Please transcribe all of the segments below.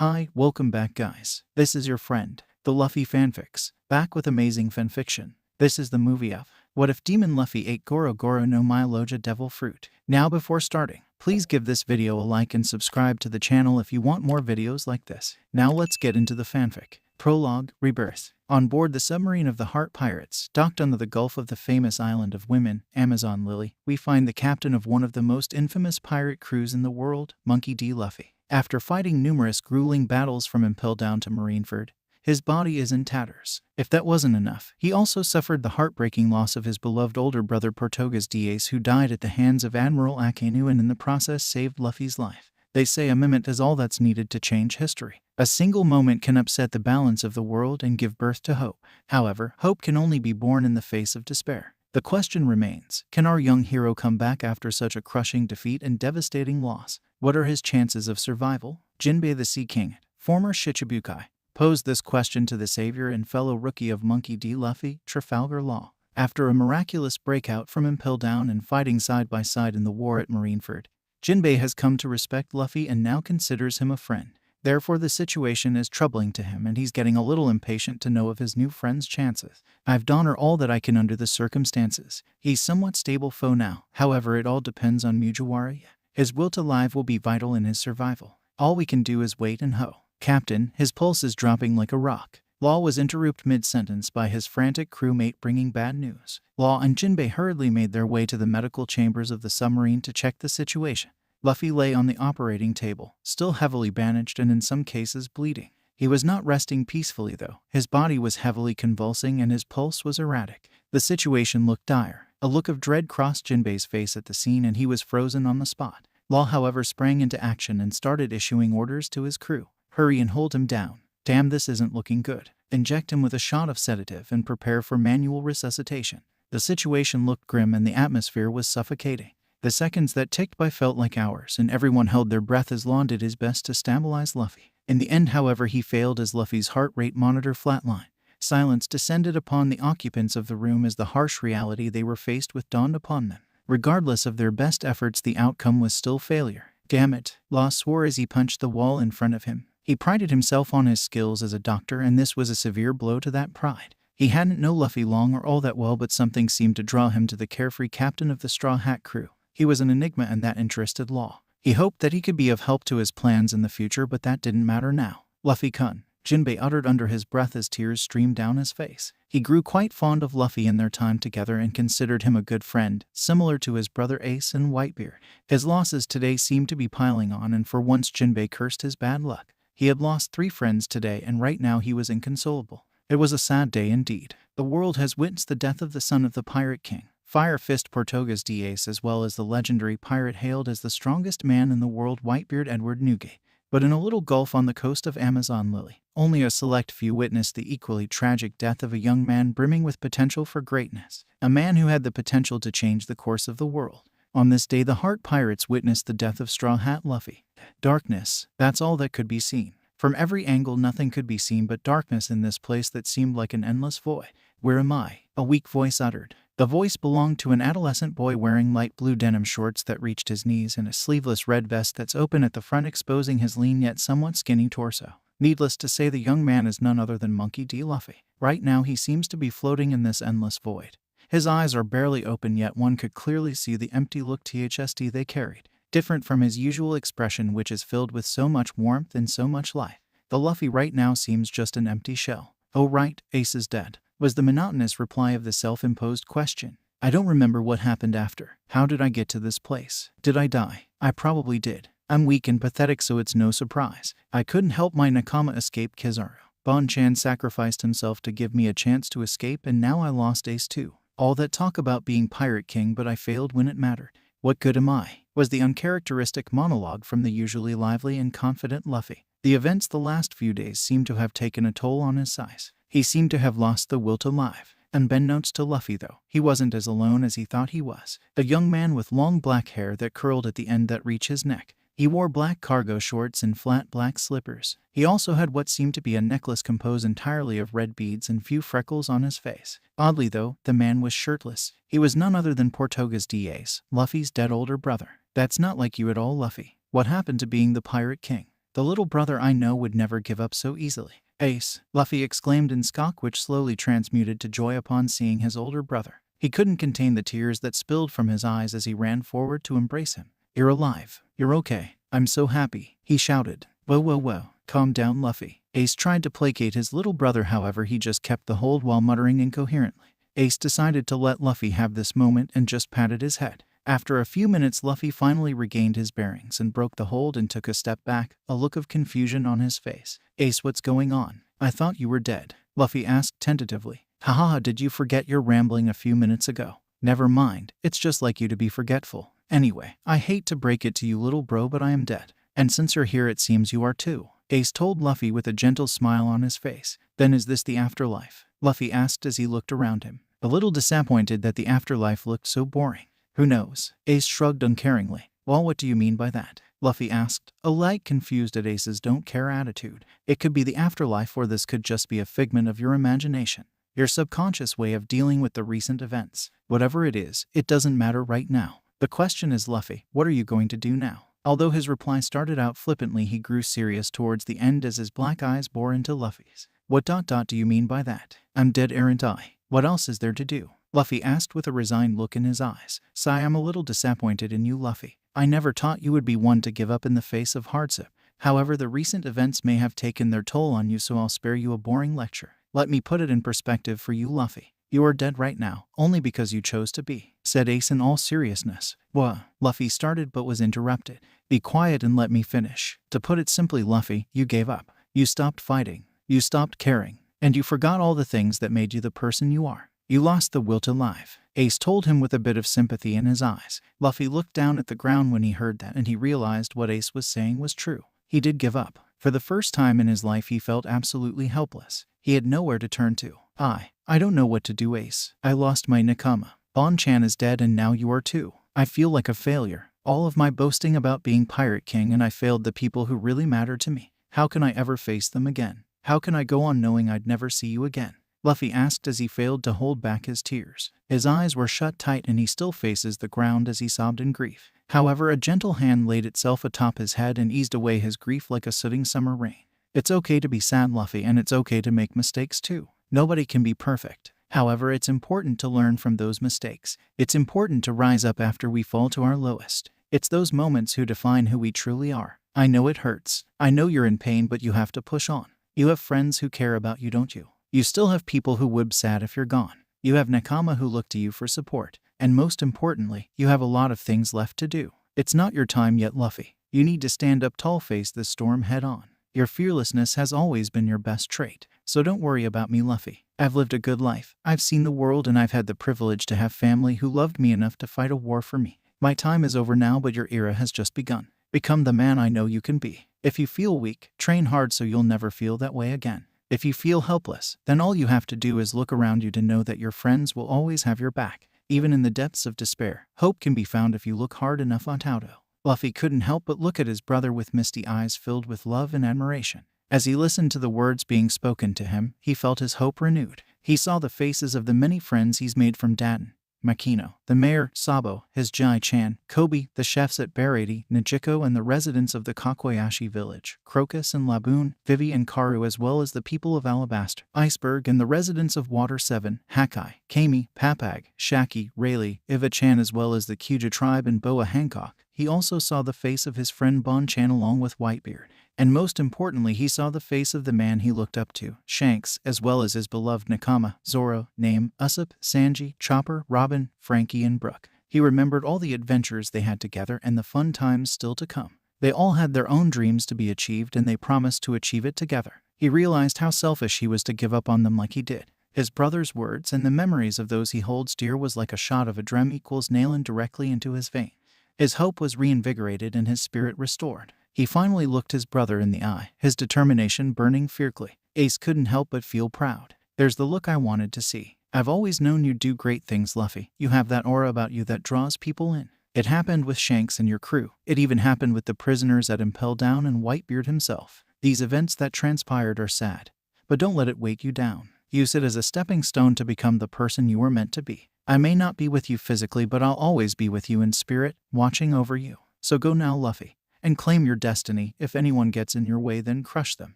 Hi, welcome back guys. This is your friend, the Luffy Fanfics, back with amazing fanfiction. This is the movie of What If Demon Luffy Ate Goro Goro no My Logia Devil Fruit. Now before starting, please give this video a like and subscribe to the channel if you want more videos like this. Now let's get into the fanfic. Prologue, Rebirth. On board the submarine of the Heart Pirates, docked under the Gulf of the famous island of women, Amazon Lily, we find the captain of one of the most infamous pirate crews in the world, Monkey D. Luffy. After fighting numerous grueling battles from Impel down to Marineford, his body is in tatters. If that wasn't enough, he also suffered the heartbreaking loss of his beloved older brother Portugues Diaz, who died at the hands of Admiral Akainu and in the process saved Luffy's life. They say a moment is all that's needed to change history. A single moment can upset the balance of the world and give birth to hope. However, hope can only be born in the face of despair. The question remains, can our young hero come back after such a crushing defeat and devastating loss? What are his chances of survival? Jinbei the Sea King, former Shichibukai, posed this question to the savior and fellow rookie of Monkey D. Luffy, Trafalgar Law. After a miraculous breakout from Impel Down and fighting side by side in the war at Marineford, Jinbei has come to respect Luffy and now considers him a friend. Therefore, the situation is troubling to him and he's getting a little impatient to know of his new friend's chances. I've done all that I can under the circumstances. He's somewhat stable foe now. However, it all depends on Mugiwara. His will to live will be vital in his survival. All we can do is wait and hope. Captain, his pulse is dropping like a rock. Law was interrupted mid-sentence by his frantic crewmate bringing bad news. Law and Jinbei hurriedly made their way to the medical chambers of the submarine to check the situation. Luffy lay on the operating table, still heavily bandaged and in some cases bleeding. He was not resting peacefully though. His body was heavily convulsing and his pulse was erratic. The situation looked dire. A look of dread crossed Jinbei's face at the scene and he was frozen on the spot. Law, however, sprang into action and started issuing orders to his crew. Hurry and hold him down. Damn, this isn't looking good. Inject him with a shot of sedative and prepare for manual resuscitation. The situation looked grim and the atmosphere was suffocating. The seconds that ticked by felt like hours, and everyone held their breath as Law did his best to stabilize Luffy. In the end, however, he failed as Luffy's heart rate monitor flatlined. Silence descended upon the occupants of the room as the harsh reality they were faced with dawned upon them. Regardless of their best efforts, the outcome was still failure. Damn it, Law swore as he punched the wall in front of him. He prided himself on his skills as a doctor, and this was a severe blow to that pride. He hadn't known Luffy long or all that well, but something seemed to draw him to the carefree captain of the Straw Hat crew. He was an enigma and that interested Law. He hoped that he could be of help to his plans in the future, but that didn't matter now. Luffy-kun, Jinbei uttered under his breath as tears streamed down his face. He grew quite fond of Luffy in their time together and considered him a good friend, similar to his brother Ace and Whitebeard. His losses today seemed to be piling on, and for once Jinbei cursed his bad luck. He had lost 3 friends today and right now he was inconsolable. It was a sad day indeed. The world has witnessed the death of the son of the Pirate King, Fire Fist Portugues Diaz, as well as the legendary pirate hailed as the strongest man in the world, Whitebeard Edward Newgate. But in a little gulf on the coast of Amazon Lily, only a select few witnessed the equally tragic death of a young man brimming with potential for greatness, a man who had the potential to change the course of the world. On this day, the Heart Pirates witnessed the death of Straw Hat Luffy. Darkness, that's all that could be seen. From every angle, nothing could be seen but darkness in this place that seemed like an endless void. Where am I? A weak voice uttered. The voice belonged to an adolescent boy wearing light blue denim shorts that reached his knees and a sleeveless red vest that's open at the front, exposing his lean yet somewhat skinny torso. Needless to say, the young man is none other than Monkey D. Luffy. Right now he seems to be floating in this endless void. His eyes are barely open, yet one could clearly see the empty look they carried, different from his usual expression, which is filled with so much warmth and so much life. The Luffy right now seems just an empty shell. Oh right, Ace is dead, was the monotonous reply of the self-imposed question. I don't remember what happened after. How did I get to this place? Did I die? I probably did. I'm weak and pathetic, so it's no surprise. I couldn't help my Nakama escape Kizaru. Bon-chan sacrificed himself to give me a chance to escape, and now I lost Ace too. All that talk about being Pirate King, but I failed when it mattered. What good am I? Was the uncharacteristic monologue from the usually lively and confident Luffy. The events the last few days seemed to have taken a toll on his size. He seemed to have lost the will to live. Unbeknownst to Luffy though, he wasn't as alone as he thought he was. A young man with long black hair that curled at the end that reached his neck. He wore black cargo shorts and flat black slippers. He also had what seemed to be a necklace composed entirely of red beads and few freckles on his face. Oddly though, the man was shirtless. He was none other than Portugues Diaz, Luffy's dead older brother. That's not like you at all, Luffy. What happened to being the Pirate King? The little brother I know would never give up so easily. Ace, Luffy exclaimed in shock, which slowly transmuted to joy upon seeing his older brother. He couldn't contain the tears that spilled from his eyes as he ran forward to embrace him. You're alive. You're okay. I'm so happy, he shouted. Whoa. Calm down, Luffy. Ace tried to placate his little brother, however he just kept the hold while muttering incoherently. Ace decided to let Luffy have this moment and just patted his head. After a few minutes, Luffy finally regained his bearings and broke the hold and took a step back, a look of confusion on his face. Ace, what's going on? I thought you were dead, Luffy asked tentatively. Haha, did you forget your rambling a few minutes ago? Never mind, it's just like you to be forgetful. Anyway, I hate to break it to you, little bro, but I am dead. And since you're here, it seems you are too, Ace told Luffy with a gentle smile on his face. Then is this the afterlife? Luffy asked as he looked around him, a little disappointed that the afterlife looked so boring. Who knows? Ace shrugged uncaringly. Well, what do you mean by that? Luffy asked, a light confused at Ace's don't care attitude. It could be the afterlife, or this could just be a figment of your imagination. Your subconscious way of dealing with the recent events. Whatever it is, it doesn't matter right now. The question is, Luffy, what are you going to do now? Although his reply started out flippantly, he grew serious towards the end as his black eyes bore into Luffy's. What do you mean by that? I'm dead, aren't I? What else is there to do? Luffy asked with a resigned look in his eyes. Sigh, I'm a little disappointed in you, Luffy. I never thought you would be one to give up in the face of hardship. However, the recent events may have taken their toll on you, so I'll spare you a boring lecture. Let me put it in perspective for you, Luffy. You are dead right now, only because you chose to be, said Ace in all seriousness. What? Luffy started but was interrupted. Be quiet and let me finish. To put it simply, Luffy, you gave up. You stopped fighting. You stopped caring. And you forgot all the things that made you the person you are. You lost the will to live, Ace told him with a bit of sympathy in his eyes. Luffy looked down at the ground when he heard that, and he realized what Ace was saying was true. He did give up. For the first time in his life, he felt absolutely helpless. He had nowhere to turn to. I don't know what to do, Ace. I lost my Nakama. Bon-chan is dead and now you are too. I feel like a failure. All of my boasting about being Pirate King, and I failed the people who really matter to me. How can I ever face them again? How can I go on knowing I'd never see you again? Luffy asked as he failed to hold back his tears. His eyes were shut tight and he still faces the ground as he sobbed in grief. However, a gentle hand laid itself atop his head and eased away his grief like a soothing summer rain. It's okay to be sad, Luffy, and it's okay to make mistakes too. Nobody can be perfect. However, it's important to learn from those mistakes. It's important to rise up after we fall to our lowest. It's those moments who define who we truly are. I know it hurts. I know you're in pain, but you have to push on. You have friends who care about you, don't you? You still have people who would be sad if you're gone. You have Nakama who look to you for support. And most importantly, you have a lot of things left to do. It's not your time yet, Luffy. You need to stand up tall, face this storm head on. Your fearlessness has always been your best trait. So don't worry about me, Luffy. I've lived a good life. I've seen the world, and I've had the privilege to have family who loved me enough to fight a war for me. My time is over now, but your era has just begun. Become the man I know you can be. If you feel weak, train hard so you'll never feel that way again. If you feel helpless, then all you have to do is look around you to know that your friends will always have your back. Even in the depths of despair, hope can be found if you look hard enough. Otauto. Luffy couldn't help but look at his brother with misty eyes filled with love and admiration. As he listened to the words being spoken to him, he felt his hope renewed. He saw the faces of the many friends he's made from Daten, Makino, the mayor, Sabo, his Jai-chan, Kobe, the chefs at Barady, Najiko, and the residents of the Kakuyashi village, Crocus and Laboon, Vivi and Karu, as well as the people of Alabaster, Iceberg, and the residents of Water 7, Hakai, Kami, Papag, Shaki, Rayleigh, Iva-chan, as well as the Kyuja tribe and Boa Hancock. He also saw the face of his friend Bon-chan along with Whitebeard. And most importantly, he saw the face of the man he looked up to, Shanks, as well as his beloved Nakama, Zoro, Name, Usopp, Sanji, Chopper, Robin, Frankie, and Brook. He remembered all the adventures they had together and the fun times still to come. They all had their own dreams to be achieved, and they promised to achieve it together. He realized how selfish he was to give up on them like he did. His brother's words and the memories of those he holds dear was like a shot of adrenaline nailing directly into his vein. His hope was reinvigorated and his spirit restored. He finally looked his brother in the eye, his determination burning fiercely. Ace couldn't help but feel proud. There's the look I wanted to see. I've always known you'd do great things, Luffy. You have that aura about you that draws people in. It happened with Shanks and your crew. It even happened with the prisoners at Impel Down and Whitebeard himself. These events that transpired are sad, but don't let it weight you down. Use it as a stepping stone to become the person you were meant to be. I may not be with you physically, but I'll always be with you in spirit, watching over you. So go now, Luffy. and claim your destiny. If anyone gets in your way, then crush them.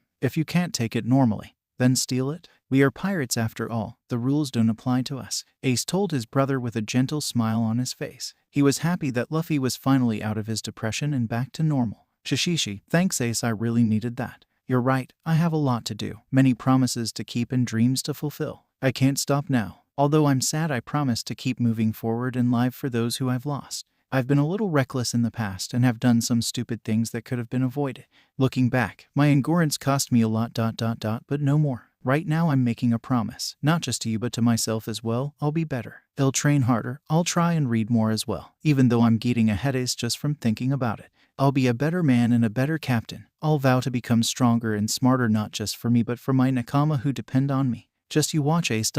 If you can't take it normally, then steal it. We are pirates after all. The rules don't apply to us, Ace told his brother with a gentle smile on his face. He was happy that Luffy was finally out of his depression and back to normal. Shishishi, thanks Ace, I really needed that. You're right, I have a lot to do, many promises to keep and dreams to fulfill. I can't stop now. Although I'm sad, I promise to keep moving forward and live for those who I've lost. I've been a little reckless in the past and have done some stupid things that could have been avoided. Looking back, my endurance cost me a lot ... but no more. Right now I'm making a promise, not just to you but to myself as well. I'll be better. I'll train harder. I'll try and read more as well, even though I'm getting a headache just from thinking about it. I'll be a better man and a better captain. I'll vow to become stronger and smarter, not just for me but for my nakama who depend on me. Just you watch Ace ...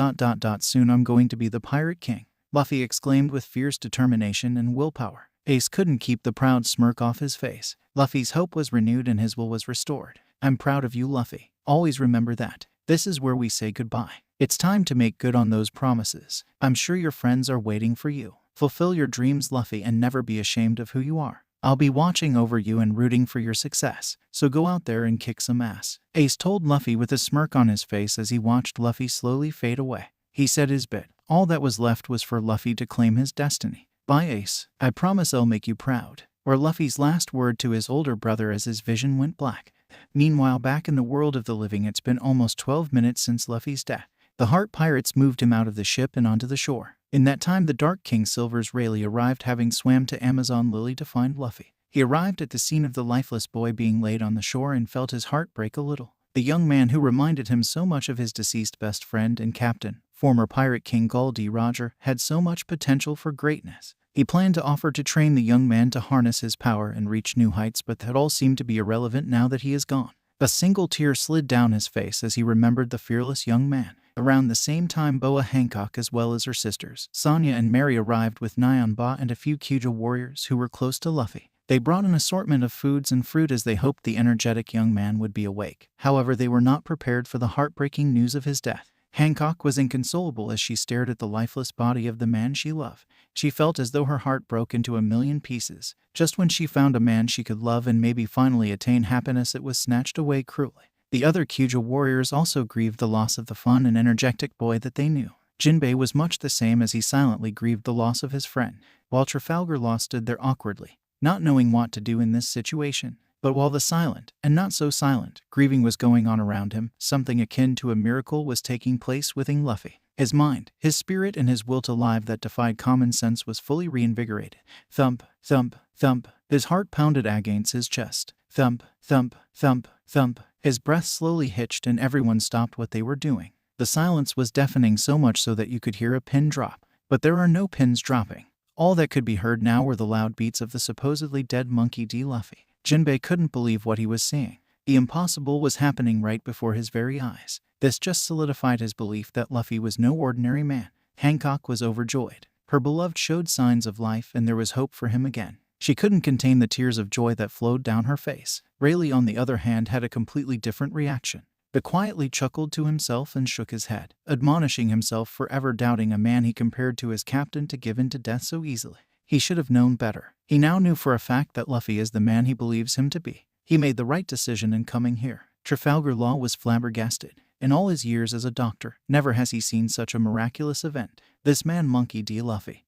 Soon I'm going to be the Pirate King, Luffy exclaimed with fierce determination and willpower. Ace couldn't keep the proud smirk off his face. Luffy's hope was renewed and his will was restored. I'm proud of you, Luffy. Always remember that. This is where we say goodbye. It's time to make good on those promises. I'm sure your friends are waiting for you. Fulfill your dreams, Luffy, and never be ashamed of who you are. I'll be watching over you and rooting for your success, so go out there and kick some ass, Ace told Luffy with a smirk on his face as he watched Luffy slowly fade away. He said his bit. All that was left was for Luffy to claim his destiny. Bye, Ace. I promise I'll make you proud, were Luffy's last word to his older brother as his vision went black. Meanwhile, back in the world of the living, it's been almost 12 minutes since Luffy's death. The Heart Pirates moved him out of the ship and onto the shore. In that time, the Dark King Silver's Rayleigh arrived, having swam to Amazon Lily to find Luffy. He arrived at the scene of the lifeless boy being laid on the shore and felt his heart break a little. The young man who reminded him so much of his deceased best friend and captain, former Pirate King Gul D. Roger, had so much potential for greatness. He planned to offer to train the young man to harness his power and reach new heights, but that all seemed to be irrelevant now that he is gone. A single tear slid down his face as he remembered the fearless young man. Around the same time, Boa Hancock as well as her sisters, Sonya and Mary, arrived with Nyanba and a few Kuja warriors who were close to Luffy. They brought an assortment of foods and fruit as they hoped the energetic young man would be awake. However, they were not prepared for the heartbreaking news of his death. Hancock was inconsolable as she stared at the lifeless body of the man she loved. She felt as though her heart broke into a million pieces. Just when she found a man she could love and maybe finally attain happiness, it was snatched away cruelly. The other Kuja warriors also grieved the loss of the fun and energetic boy that they knew. Jinbei was much the same as he silently grieved the loss of his friend, while Trafalgar Law stood there awkwardly, not knowing what to do in this situation. But while the silent, and not so silent, grieving was going on around him, something akin to a miracle was taking place within Luffy. His mind, his spirit, and his will to live that defied common sense was fully reinvigorated. Thump, thump, thump. His heart pounded against his chest. Thump, thump, thump, thump. His breath slowly hitched and everyone stopped what they were doing. The silence was deafening, so much so that you could hear a pin drop. But there are no pins dropping. All that could be heard now were the loud beats of the supposedly dead monkey D. Luffy. Jinbei couldn't believe what he was seeing. The impossible was happening right before his very eyes. This just solidified his belief that Luffy was no ordinary man. Hancock was overjoyed. Her beloved showed signs of life and there was hope for him again. She couldn't contain the tears of joy that flowed down her face. Rayleigh, on the other hand, had a completely different reaction. He quietly chuckled to himself and shook his head, admonishing himself for ever doubting a man he compared to his captain to give in to death so easily. He should have known better. He now knew for a fact that Luffy is the man he believes him to be. He made the right decision in coming here. Trafalgar Law was flabbergasted. In all his years as a doctor, never has he seen such a miraculous event. This man, Monkey D. Luffy.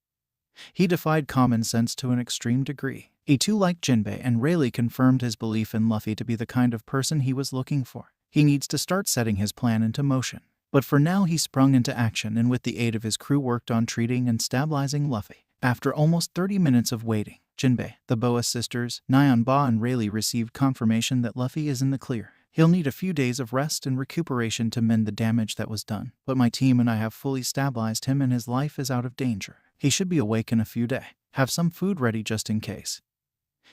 He defied common sense to an extreme degree. He too, like Jinbei and Rayleigh, confirmed his belief in Luffy to be the kind of person he was looking for. He needs to start setting his plan into motion. But for now he sprung into action and with the aid of his crew worked on treating and stabilizing Luffy. After almost 30 minutes of waiting, Jinbei, the Boa sisters, Nyanba and Rayleigh received confirmation that Luffy is in the clear. He'll need a few days of rest and recuperation to mend the damage that was done, but my team and I have fully stabilized him and his life is out of danger. He should be awake in a few days. Have some food ready just in case.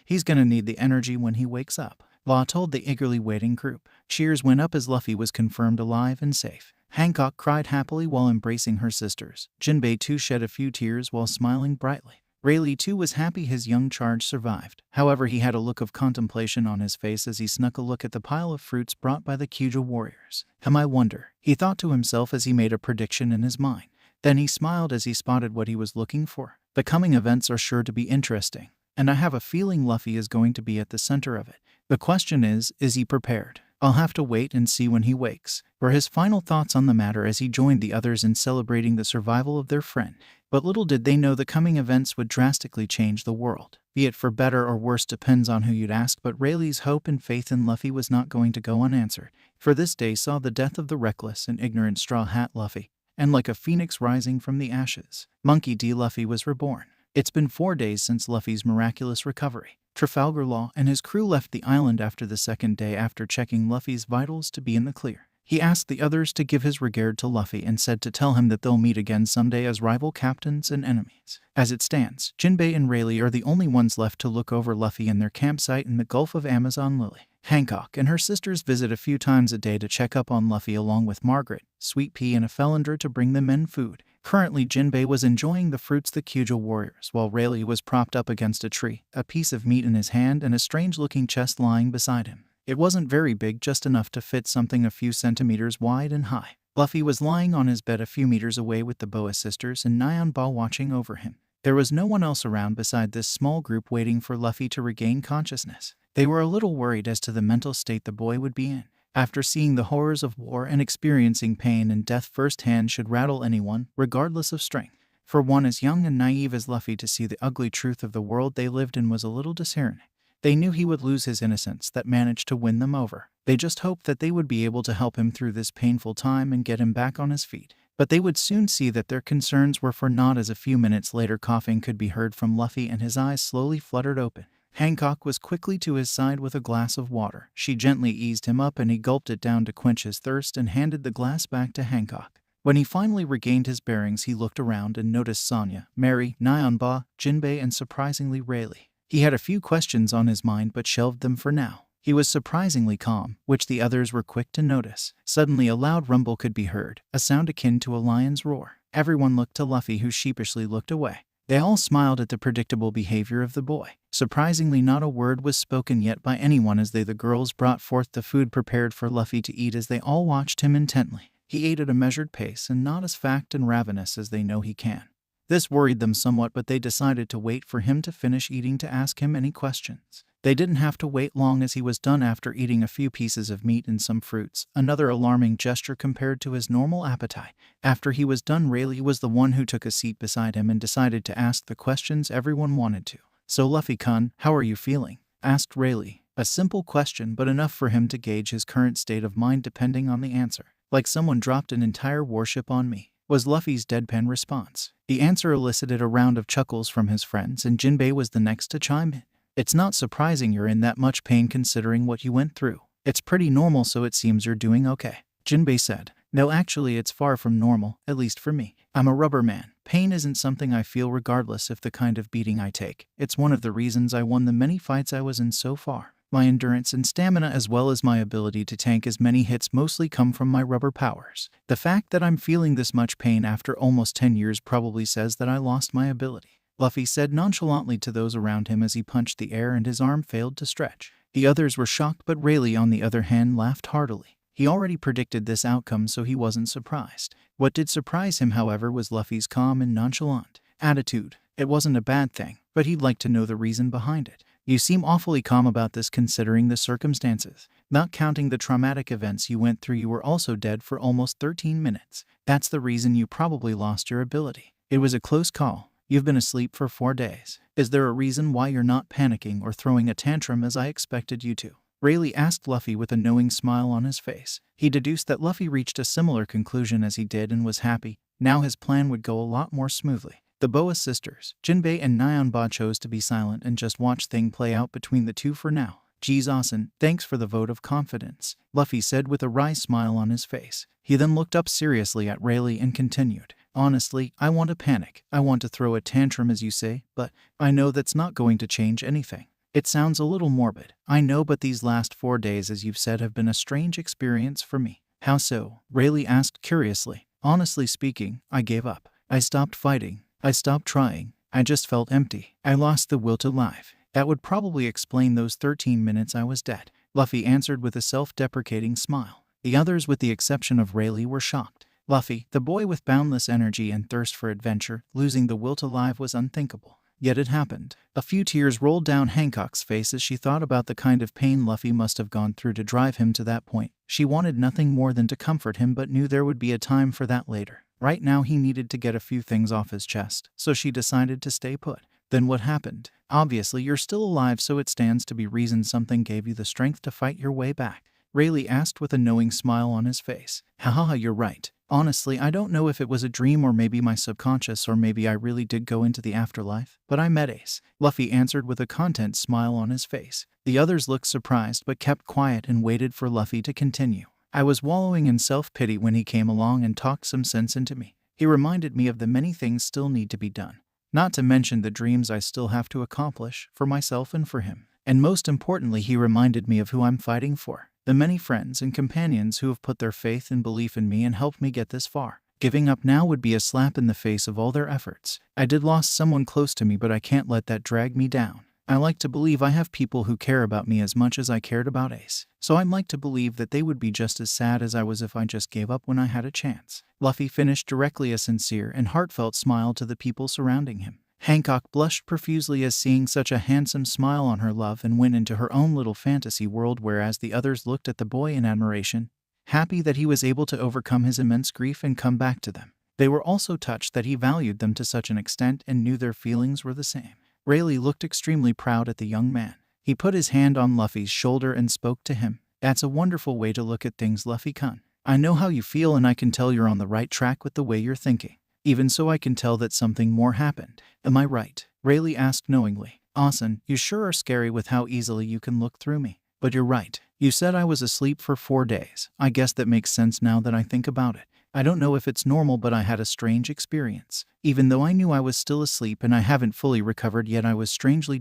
He's gonna need the energy when he wakes up, Law told the eagerly waiting group. Cheers went up as Luffy was confirmed alive and safe. Hancock cried happily while embracing her sisters. Jinbei too shed a few tears while smiling brightly. Rayleigh too was happy his young charge survived. However, he had a look of contemplation on his face as he snuck a look at the pile of fruits brought by the Kuja warriors. I wonder, he thought to himself as he made a prediction in his mind. Then he smiled as he spotted what he was looking for. The coming events are sure to be interesting. and I have a feeling Luffy is going to be at the center of it. The question is he prepared? I'll have to wait and see when he wakes," were his final thoughts on the matter as he joined the others in celebrating the survival of their friend. But little did they know the coming events would drastically change the world. Be it for better or worse depends on who you'd ask, but Rayleigh's hope and faith in Luffy was not going to go unanswered. For this day saw the death of the reckless and ignorant Straw Hat Luffy, and like a phoenix rising from the ashes, Monkey D. Luffy was reborn. It's been 4 days since Luffy's miraculous recovery. Trafalgar Law and his crew left the island after the second day after checking Luffy's vitals to be in the clear. He asked the others to give his regard to Luffy and said to tell him that they'll meet again someday as rival captains and enemies. As it stands, Jinbei and Rayleigh are the only ones left to look over Luffy in their campsite in the Gulf of Amazon Lily. Hancock and her sisters visit a few times a day to check up on Luffy along with Margaret, Sweet Pea and a Felindra to bring the men food. Currently, Jinbei was enjoying the fruits the Kyujo warriors, while Rayleigh was propped up against a tree, a piece of meat in his hand and a strange-looking chest lying beside him. It wasn't very big, just enough to fit something a few centimeters wide and high. Luffy was lying on his bed a few meters away with the Boa sisters and Nyanba watching over him. There was no one else around beside this small group waiting for Luffy to regain consciousness. They were a little worried as to the mental state the boy would be in. After seeing the horrors of war and experiencing pain and death firsthand should rattle anyone, regardless of strength. For one as young and naive as Luffy to see the ugly truth of the world they lived in was a little disheartening. They knew he would lose his innocence that managed to win them over. They just hoped that they would be able to help him through this painful time and get him back on his feet. But they would soon see that their concerns were for naught as a few minutes later coughing could be heard from Luffy and his eyes slowly fluttered open. Hancock was quickly to his side with a glass of water. She gently eased him up and he gulped it down to quench his thirst and handed the glass back to Hancock. When he finally regained his bearings, he looked around and noticed Sonya, Mary, Nyanba, Jinbei, and surprisingly Rayleigh. He had a few questions on his mind but shelved them for now. He was surprisingly calm, which the others were quick to notice. Suddenly a loud rumble could be heard, a sound akin to a lion's roar. Everyone looked to Luffy, who sheepishly looked away. They all smiled at the predictable behavior of the boy. Surprisingly, not a word was spoken yet by anyone as the girls brought forth the food prepared for Luffy to eat as they all watched him intently. He ate at a measured pace and not as fat and ravenous as they know he can. This worried them somewhat, but they decided to wait for him to finish eating to ask him any questions. They didn't have to wait long as he was done after eating a few pieces of meat and some fruits, another alarming gesture compared to his normal appetite. After he was done, Rayleigh was the one who took a seat beside him and decided to ask the questions everyone wanted to. "So Luffy-kun, how are you feeling?" asked Rayleigh. A simple question, but enough for him to gauge his current state of mind depending on the answer. "Like someone dropped an entire warship on me," was Luffy's deadpan response. The answer elicited a round of chuckles from his friends, and Jinbei was the next to chime in. "It's not surprising you're in that much pain considering what you went through. It's pretty normal, so it seems you're doing okay," Jinbei said. "No, actually it's far from normal, at least for me. I'm a rubber man. Pain isn't something I feel regardless of the kind of beating I take. It's one of the reasons I won the many fights I was in so far. My endurance and stamina as well as my ability to tank as many hits mostly come from my rubber powers. The fact that I'm feeling this much pain after almost 10 years probably says that I lost my ability," Luffy said nonchalantly to those around him as he punched the air and his arm failed to stretch. The others were shocked, but Rayleigh on the other hand laughed heartily. He already predicted this outcome, so he wasn't surprised. What did surprise him, however, was Luffy's calm and nonchalant attitude. It wasn't a bad thing, but he'd like to know the reason behind it. "You seem awfully calm about this considering the circumstances. Not counting the traumatic events you went through, you were also dead for almost 13 minutes. That's the reason you probably lost your ability. It was a close call. You've been asleep for 4 days. Is there a reason why you're not panicking or throwing a tantrum as I expected you to?" Rayleigh asked Luffy with a knowing smile on his face. He deduced that Luffy reached a similar conclusion as he did and was happy. Now his plan would go a lot more smoothly. The Boa sisters, Jinbei and Nyanba, chose to be silent and just watch things play out between the two for now. "Geez, Asen, thanks for the vote of confidence," Luffy said with a wry smile on his face. He then looked up seriously at Rayleigh and continued, "Honestly, I want to panic. I want to throw a tantrum as you say, but I know that's not going to change anything. It sounds a little morbid, I know, but these last 4 days, as you've said, have been a strange experience for me." "How so?" Rayleigh asked curiously. "Honestly speaking, I gave up. I stopped fighting. I stopped trying. I just felt empty. I lost the will to live. That would probably explain those 13 minutes I was dead," Luffy answered with a self-deprecating smile. The others, with the exception of Rayleigh, were shocked. Luffy, the boy with boundless energy and thirst for adventure, losing the will to live was unthinkable. Yet it happened. A few tears rolled down Hancock's face as she thought about the kind of pain Luffy must have gone through to drive him to that point. She wanted nothing more than to comfort him, but knew there would be a time for that later. Right now he needed to get a few things off his chest, so she decided to stay put. Then what happened? Obviously you're still alive, so it stands to be reasoned something gave you the strength to fight your way back. Rayleigh asked with a knowing smile on his face. Haha, you're right. Honestly, I don't know if it was a dream or maybe my subconscious or maybe I really did go into the afterlife, but I met Ace. Luffy answered with a content smile on his face. The others looked surprised but kept quiet and waited for Luffy to continue. I was wallowing in self-pity when he came along and talked some sense into me. He reminded me of the many things still need to be done. Not to mention the dreams I still have to accomplish, for myself and for him. And most importantly, he reminded me of who I'm fighting for. The many friends and companions who have put their faith and belief in me and helped me get this far. Giving up now would be a slap in the face of all their efforts. I did lose someone close to me, but I can't let that drag me down. I like to believe I have people who care about me as much as I cared about Ace. So I'd like to believe that they would be just as sad as I was if I just gave up when I had a chance. Luffy finished directly a sincere and heartfelt smile to the people surrounding him. Hancock blushed profusely as seeing such a handsome smile on her love and went into her own little fantasy world, whereas the others looked at the boy in admiration, happy that he was able to overcome his immense grief and come back to them. They were also touched that he valued them to such an extent and knew their feelings were the same. Rayleigh looked extremely proud at the young man. He put his hand on Luffy's shoulder and spoke to him. That's a wonderful way to look at things, Luffy-kun. I know how you feel and I can tell you're on the right track with the way you're thinking. Even so, I can tell that something more happened. Am I right? Rayleigh asked knowingly. Awesome, you sure are scary with how easily you can look through me. But you're right. You said I was asleep for 4 days. I guess that makes sense now that I think about it. I don't know if it's normal, but I had a strange experience. Even though I knew I was still asleep and I haven't fully recovered yet, I was strangely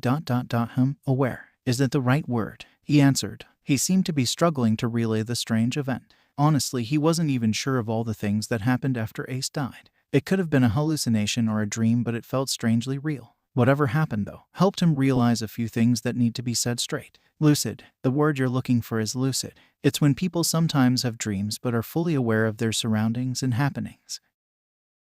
aware. Is that the right word? He answered. He seemed to be struggling to relay the strange event. Honestly, he wasn't even sure of all the things that happened after Ace died. It could have been a hallucination or a dream, but it felt strangely real. Whatever happened, though, helped him realize a few things that need to be said straight. Lucid. The word you're looking for is lucid. It's when people sometimes have dreams but are fully aware of their surroundings and happenings.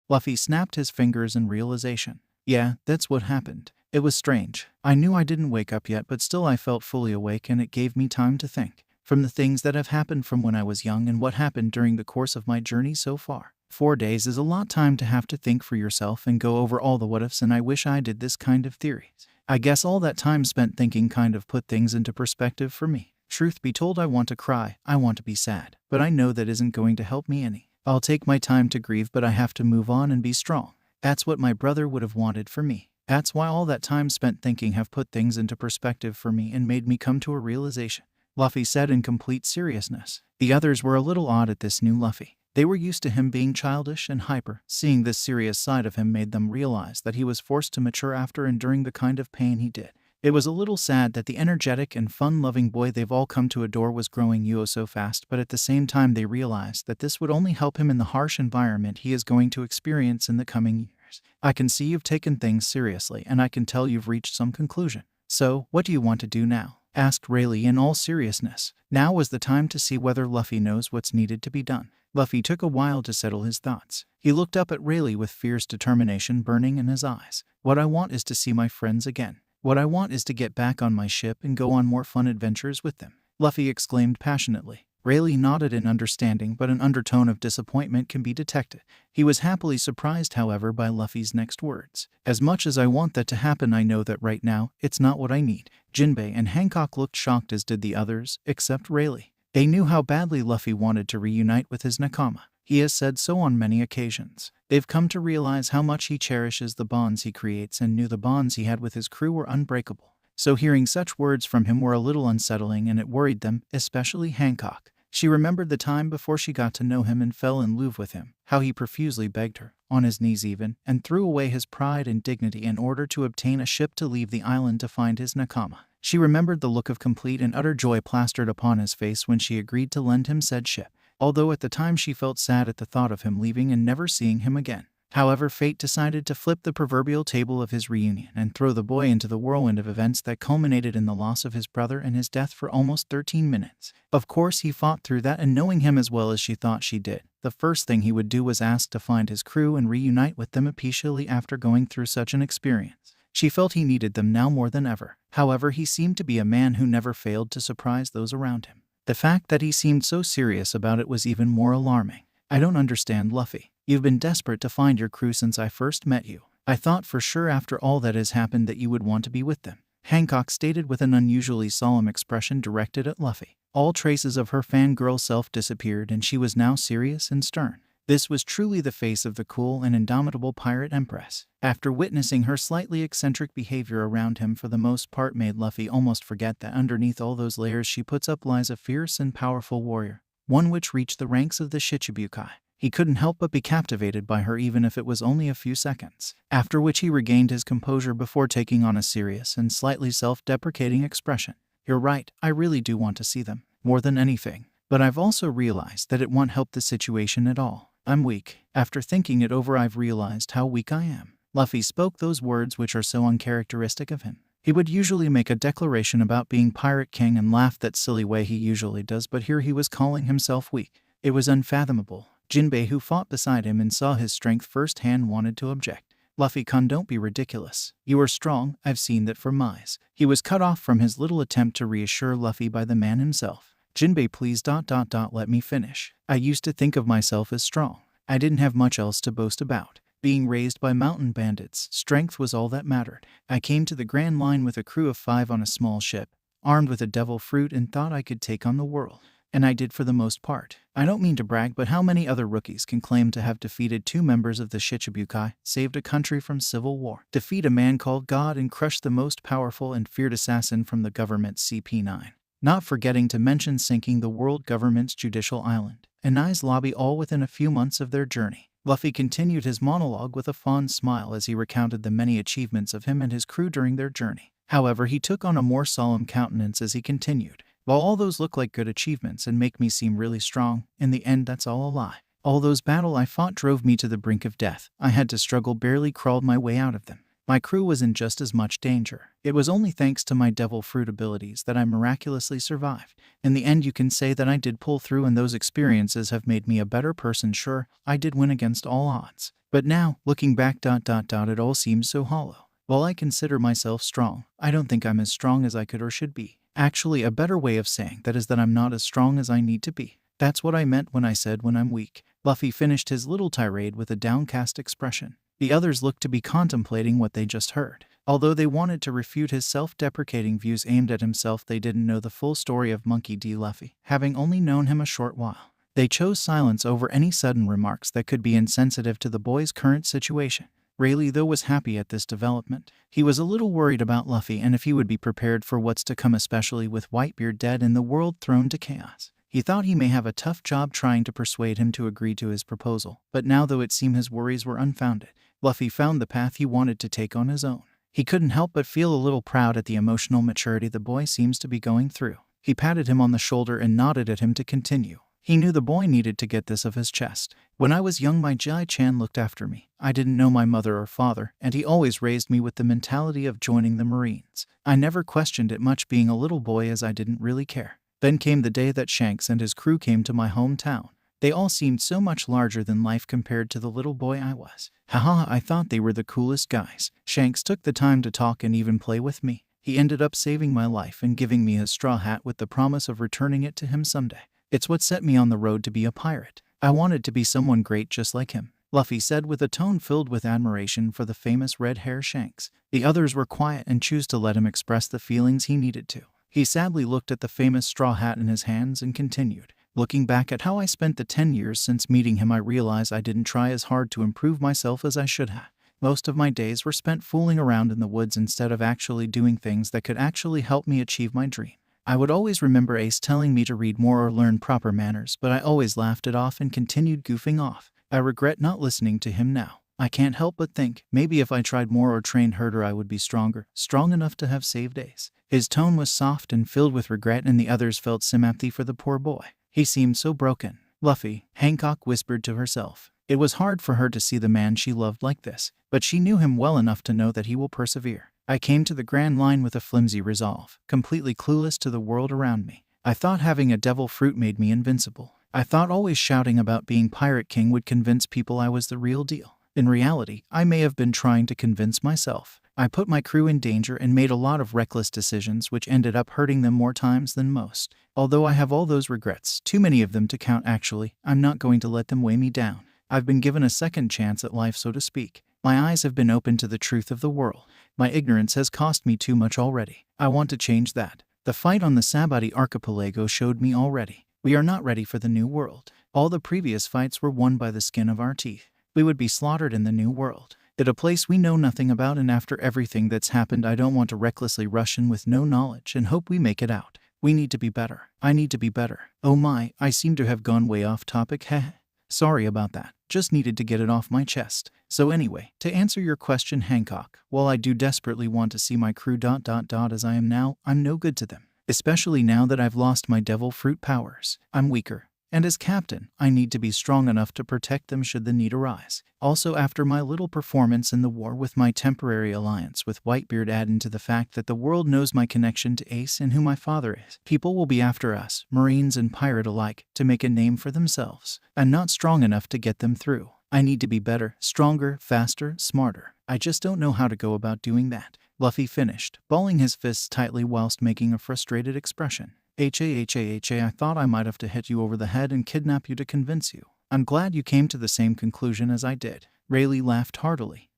Luffy snapped his fingers in realization. Yeah, that's what happened. It was strange. I knew I didn't wake up yet, but still I felt fully awake, and it gave me time to think. From the things that have happened from when I was young and what happened during the course of my journey so far. 4 days is a lot of time to have to think for yourself and go over all the what-ifs, and I wish I did this kind of theories. I guess all that time spent thinking kind of put things into perspective for me. Truth be told, I want to cry, I want to be sad, but I know that isn't going to help me any. I'll take my time to grieve, but I have to move on and be strong. That's what my brother would have wanted for me. That's why all that time spent thinking have put things into perspective for me and made me come to a realization. Luffy said in complete seriousness. The others were a little odd at this new Luffy. They were used to him being childish and hyper. Seeing this serious side of him made them realize that he was forced to mature after enduring the kind of pain he did. It was a little sad that the energetic and fun-loving boy they've all come to adore was growing so fast, but at the same time they realized that this would only help him in the harsh environment he is going to experience in the coming years. I can see you've taken things seriously, and I can tell you've reached some conclusion. So, what do you want to do now? Asked Rayleigh in all seriousness. Now was the time to see whether Luffy knows what's needed to be done. Luffy took a while to settle his thoughts. He looked up at Rayleigh with fierce determination burning in his eyes. What I want is to see my friends again. What I want is to get back on my ship and go on more fun adventures with them. Luffy exclaimed passionately. Rayleigh nodded in understanding, but an undertone of disappointment can be detected. He was happily surprised, however, by Luffy's next words. As much as I want that to happen, I know that right now, it's not what I need. Jinbei and Hancock looked shocked, as did the others, except Rayleigh. They knew how badly Luffy wanted to reunite with his nakama. He has said so on many occasions. They've come to realize how much he cherishes the bonds he creates and knew the bonds he had with his crew were unbreakable. So hearing such words from him were a little unsettling, and it worried them, especially Hancock. She remembered the time before she got to know him and fell in love with him, how he profusely begged her, on his knees even, and threw away his pride and dignity in order to obtain a ship to leave the island to find his nakama. She remembered the look of complete and utter joy plastered upon his face when she agreed to lend him said ship, although at the time she felt sad at the thought of him leaving and never seeing him again. However, fate decided to flip the proverbial table of his reunion and throw the boy into the whirlwind of events that culminated in the loss of his brother and his death for almost 13 minutes. Of course, he fought through that, and knowing him as well as she thought she did, the first thing he would do was ask to find his crew and reunite with them immediately after going through such an experience. She felt he needed them now more than ever. However, he seemed to be a man who never failed to surprise those around him. The fact that he seemed so serious about it was even more alarming. I don't understand, Luffy. You've been desperate to find your crew since I first met you. I thought for sure after all that has happened that you would want to be with them, Hancock stated with an unusually solemn expression directed at Luffy. All traces of her fangirl self disappeared and she was now serious and stern. This was truly the face of the cool and indomitable pirate empress. After witnessing her slightly eccentric behavior around him for the most part made Luffy almost forget that underneath all those layers she puts up lies a fierce and powerful warrior, one which reached the ranks of the Shichibukai. He couldn't help but be captivated by her even if it was only a few seconds, after which he regained his composure before taking on a serious and slightly self-deprecating expression. You're right, I really do want to see them, more than anything, but I've also realized that it won't help the situation at all. I'm weak. After thinking it over I've realized how weak I am. Luffy spoke those words which are so uncharacteristic of him. He would usually make a declaration about being Pirate King and laugh that silly way he usually does, but here he was calling himself weak. It was unfathomable. Jinbei, who fought beside him and saw his strength firsthand, wanted to object. Luffy-kun, don't be ridiculous. You are strong, I've seen that for miles. He was cut off from his little attempt to reassure Luffy by the man himself. Jinbei, please let me finish. I used to think of myself as strong. I didn't have much else to boast about. Being raised by mountain bandits, strength was all that mattered. I came to the Grand Line with a crew of 5 on a small ship, armed with a devil fruit, and thought I could take on the world. And I did for the most part. I don't mean to brag, but how many other rookies can claim to have defeated 2 members of the Shichibukai, saved a country from civil war, defeat a man called God, and crush the most powerful and feared assassin from the government's CP9? Not forgetting to mention sinking the world government's judicial island, Anai's lobby, all within a few months of their journey. Luffy continued his monologue with a fond smile as he recounted the many achievements of him and his crew during their journey. However, he took on a more solemn countenance as he continued. While all those look like good achievements and make me seem really strong, in the end that's all a lie. All those battles I fought drove me to the brink of death. I had to struggle, barely crawled my way out of them. My crew was in just as much danger. It was only thanks to my devil fruit abilities that I miraculously survived. In the end, you can say that I did pull through, and those experiences have made me a better person. Sure, I did win against all odds. But now, looking back, it all seems so hollow. While I consider myself strong, I don't think I'm as strong as I could or should be. Actually, a better way of saying that is that I'm not as strong as I need to be. That's what I meant when I said when I'm weak. Luffy finished his little tirade with a downcast expression. The others looked to be contemplating what they just heard. Although they wanted to refute his self-deprecating views aimed at himself, they didn't know the full story of Monkey D. Luffy, having only known him a short while. They chose silence over any sudden remarks that could be insensitive to the boy's current situation. Rayleigh, though, was happy at this development. He was a little worried about Luffy and if he would be prepared for what's to come, especially with Whitebeard dead and the world thrown to chaos. He thought he may have a tough job trying to persuade him to agree to his proposal, but now, though it seemed his worries were unfounded, Luffy found the path he wanted to take on his own. He couldn't help but feel a little proud at the emotional maturity the boy seems to be going through. He patted him on the shoulder and nodded at him to continue. He knew the boy needed to get this off his chest. When I was young, my Jai-chan looked after me. I didn't know my mother or father, and he always raised me with the mentality of joining the Marines. I never questioned it much being a little boy, as I didn't really care. Then came the day that Shanks and his crew came to my hometown. They all seemed so much larger than life compared to the little boy I was. Haha, I thought they were the coolest guys. Shanks took the time to talk and even play with me. He ended up saving my life and giving me his straw hat with the promise of returning it to him someday. It's what set me on the road to be a pirate. I wanted to be someone great just like him, Luffy said with a tone filled with admiration for the famous red-hair Shanks. The others were quiet and chose to let him express the feelings he needed to. He sadly looked at the famous straw hat in his hands and continued. Looking back at how I spent the 10 years since meeting him, I realize I didn't try as hard to improve myself as I should have. Most of my days were spent fooling around in the woods instead of actually doing things that could actually help me achieve my dream. I would always remember Ace telling me to read more or learn proper manners, but I always laughed it off and continued goofing off. I regret not listening to him now. I can't help but think, maybe if I tried more or trained harder I would be stronger, strong enough to have saved Ace. His tone was soft and filled with regret, and the others felt sympathy for the poor boy. He seemed so broken. Luffy, Hancock whispered to herself. It was hard for her to see the man she loved like this, but she knew him well enough to know that he will persevere. I came to the Grand Line with a flimsy resolve, completely clueless to the world around me. I thought having a devil fruit made me invincible. I thought always shouting about being Pirate King would convince people I was the real deal. In reality, I may have been trying to convince myself. I put my crew in danger and made a lot of reckless decisions which ended up hurting them more times than most. Although I have all those regrets, too many of them to count actually, I'm not going to let them weigh me down. I've been given a second chance at life, so to speak. My eyes have been opened to the truth of the world. My ignorance has cost me too much already. I want to change that. The fight on the Sabati archipelago showed me already. We are not ready for the new world. All the previous fights were won by the skin of our teeth. We would be slaughtered in the new world. At a place we know nothing about, and after everything that's happened, I don't want to recklessly rush in with no knowledge and hope we make it out. We need to be better. I need to be better. Oh my, I seem to have gone way off topic, heh. Sorry about that. Just needed to get it off my chest. So anyway, to answer your question, Hancock, while I do desperately want to see my crew ... as I am now, I'm no good to them. Especially now that I've lost my devil fruit powers. I'm weaker. And as captain, I need to be strong enough to protect them should the need arise. Also, after my little performance in the war with my temporary alliance with Whitebeard, add into the fact that the world knows my connection to Ace and who my father is. People will be after us, Marines and pirate alike, to make a name for themselves. I'm not strong enough to get them through. I need to be better, stronger, faster, smarter. I just don't know how to go about doing that. Luffy finished, balling his fists tightly whilst making a frustrated expression. I thought I might have to hit you over the head and kidnap you to convince you. I'm glad you came to the same conclusion as I did. Rayleigh laughed heartily.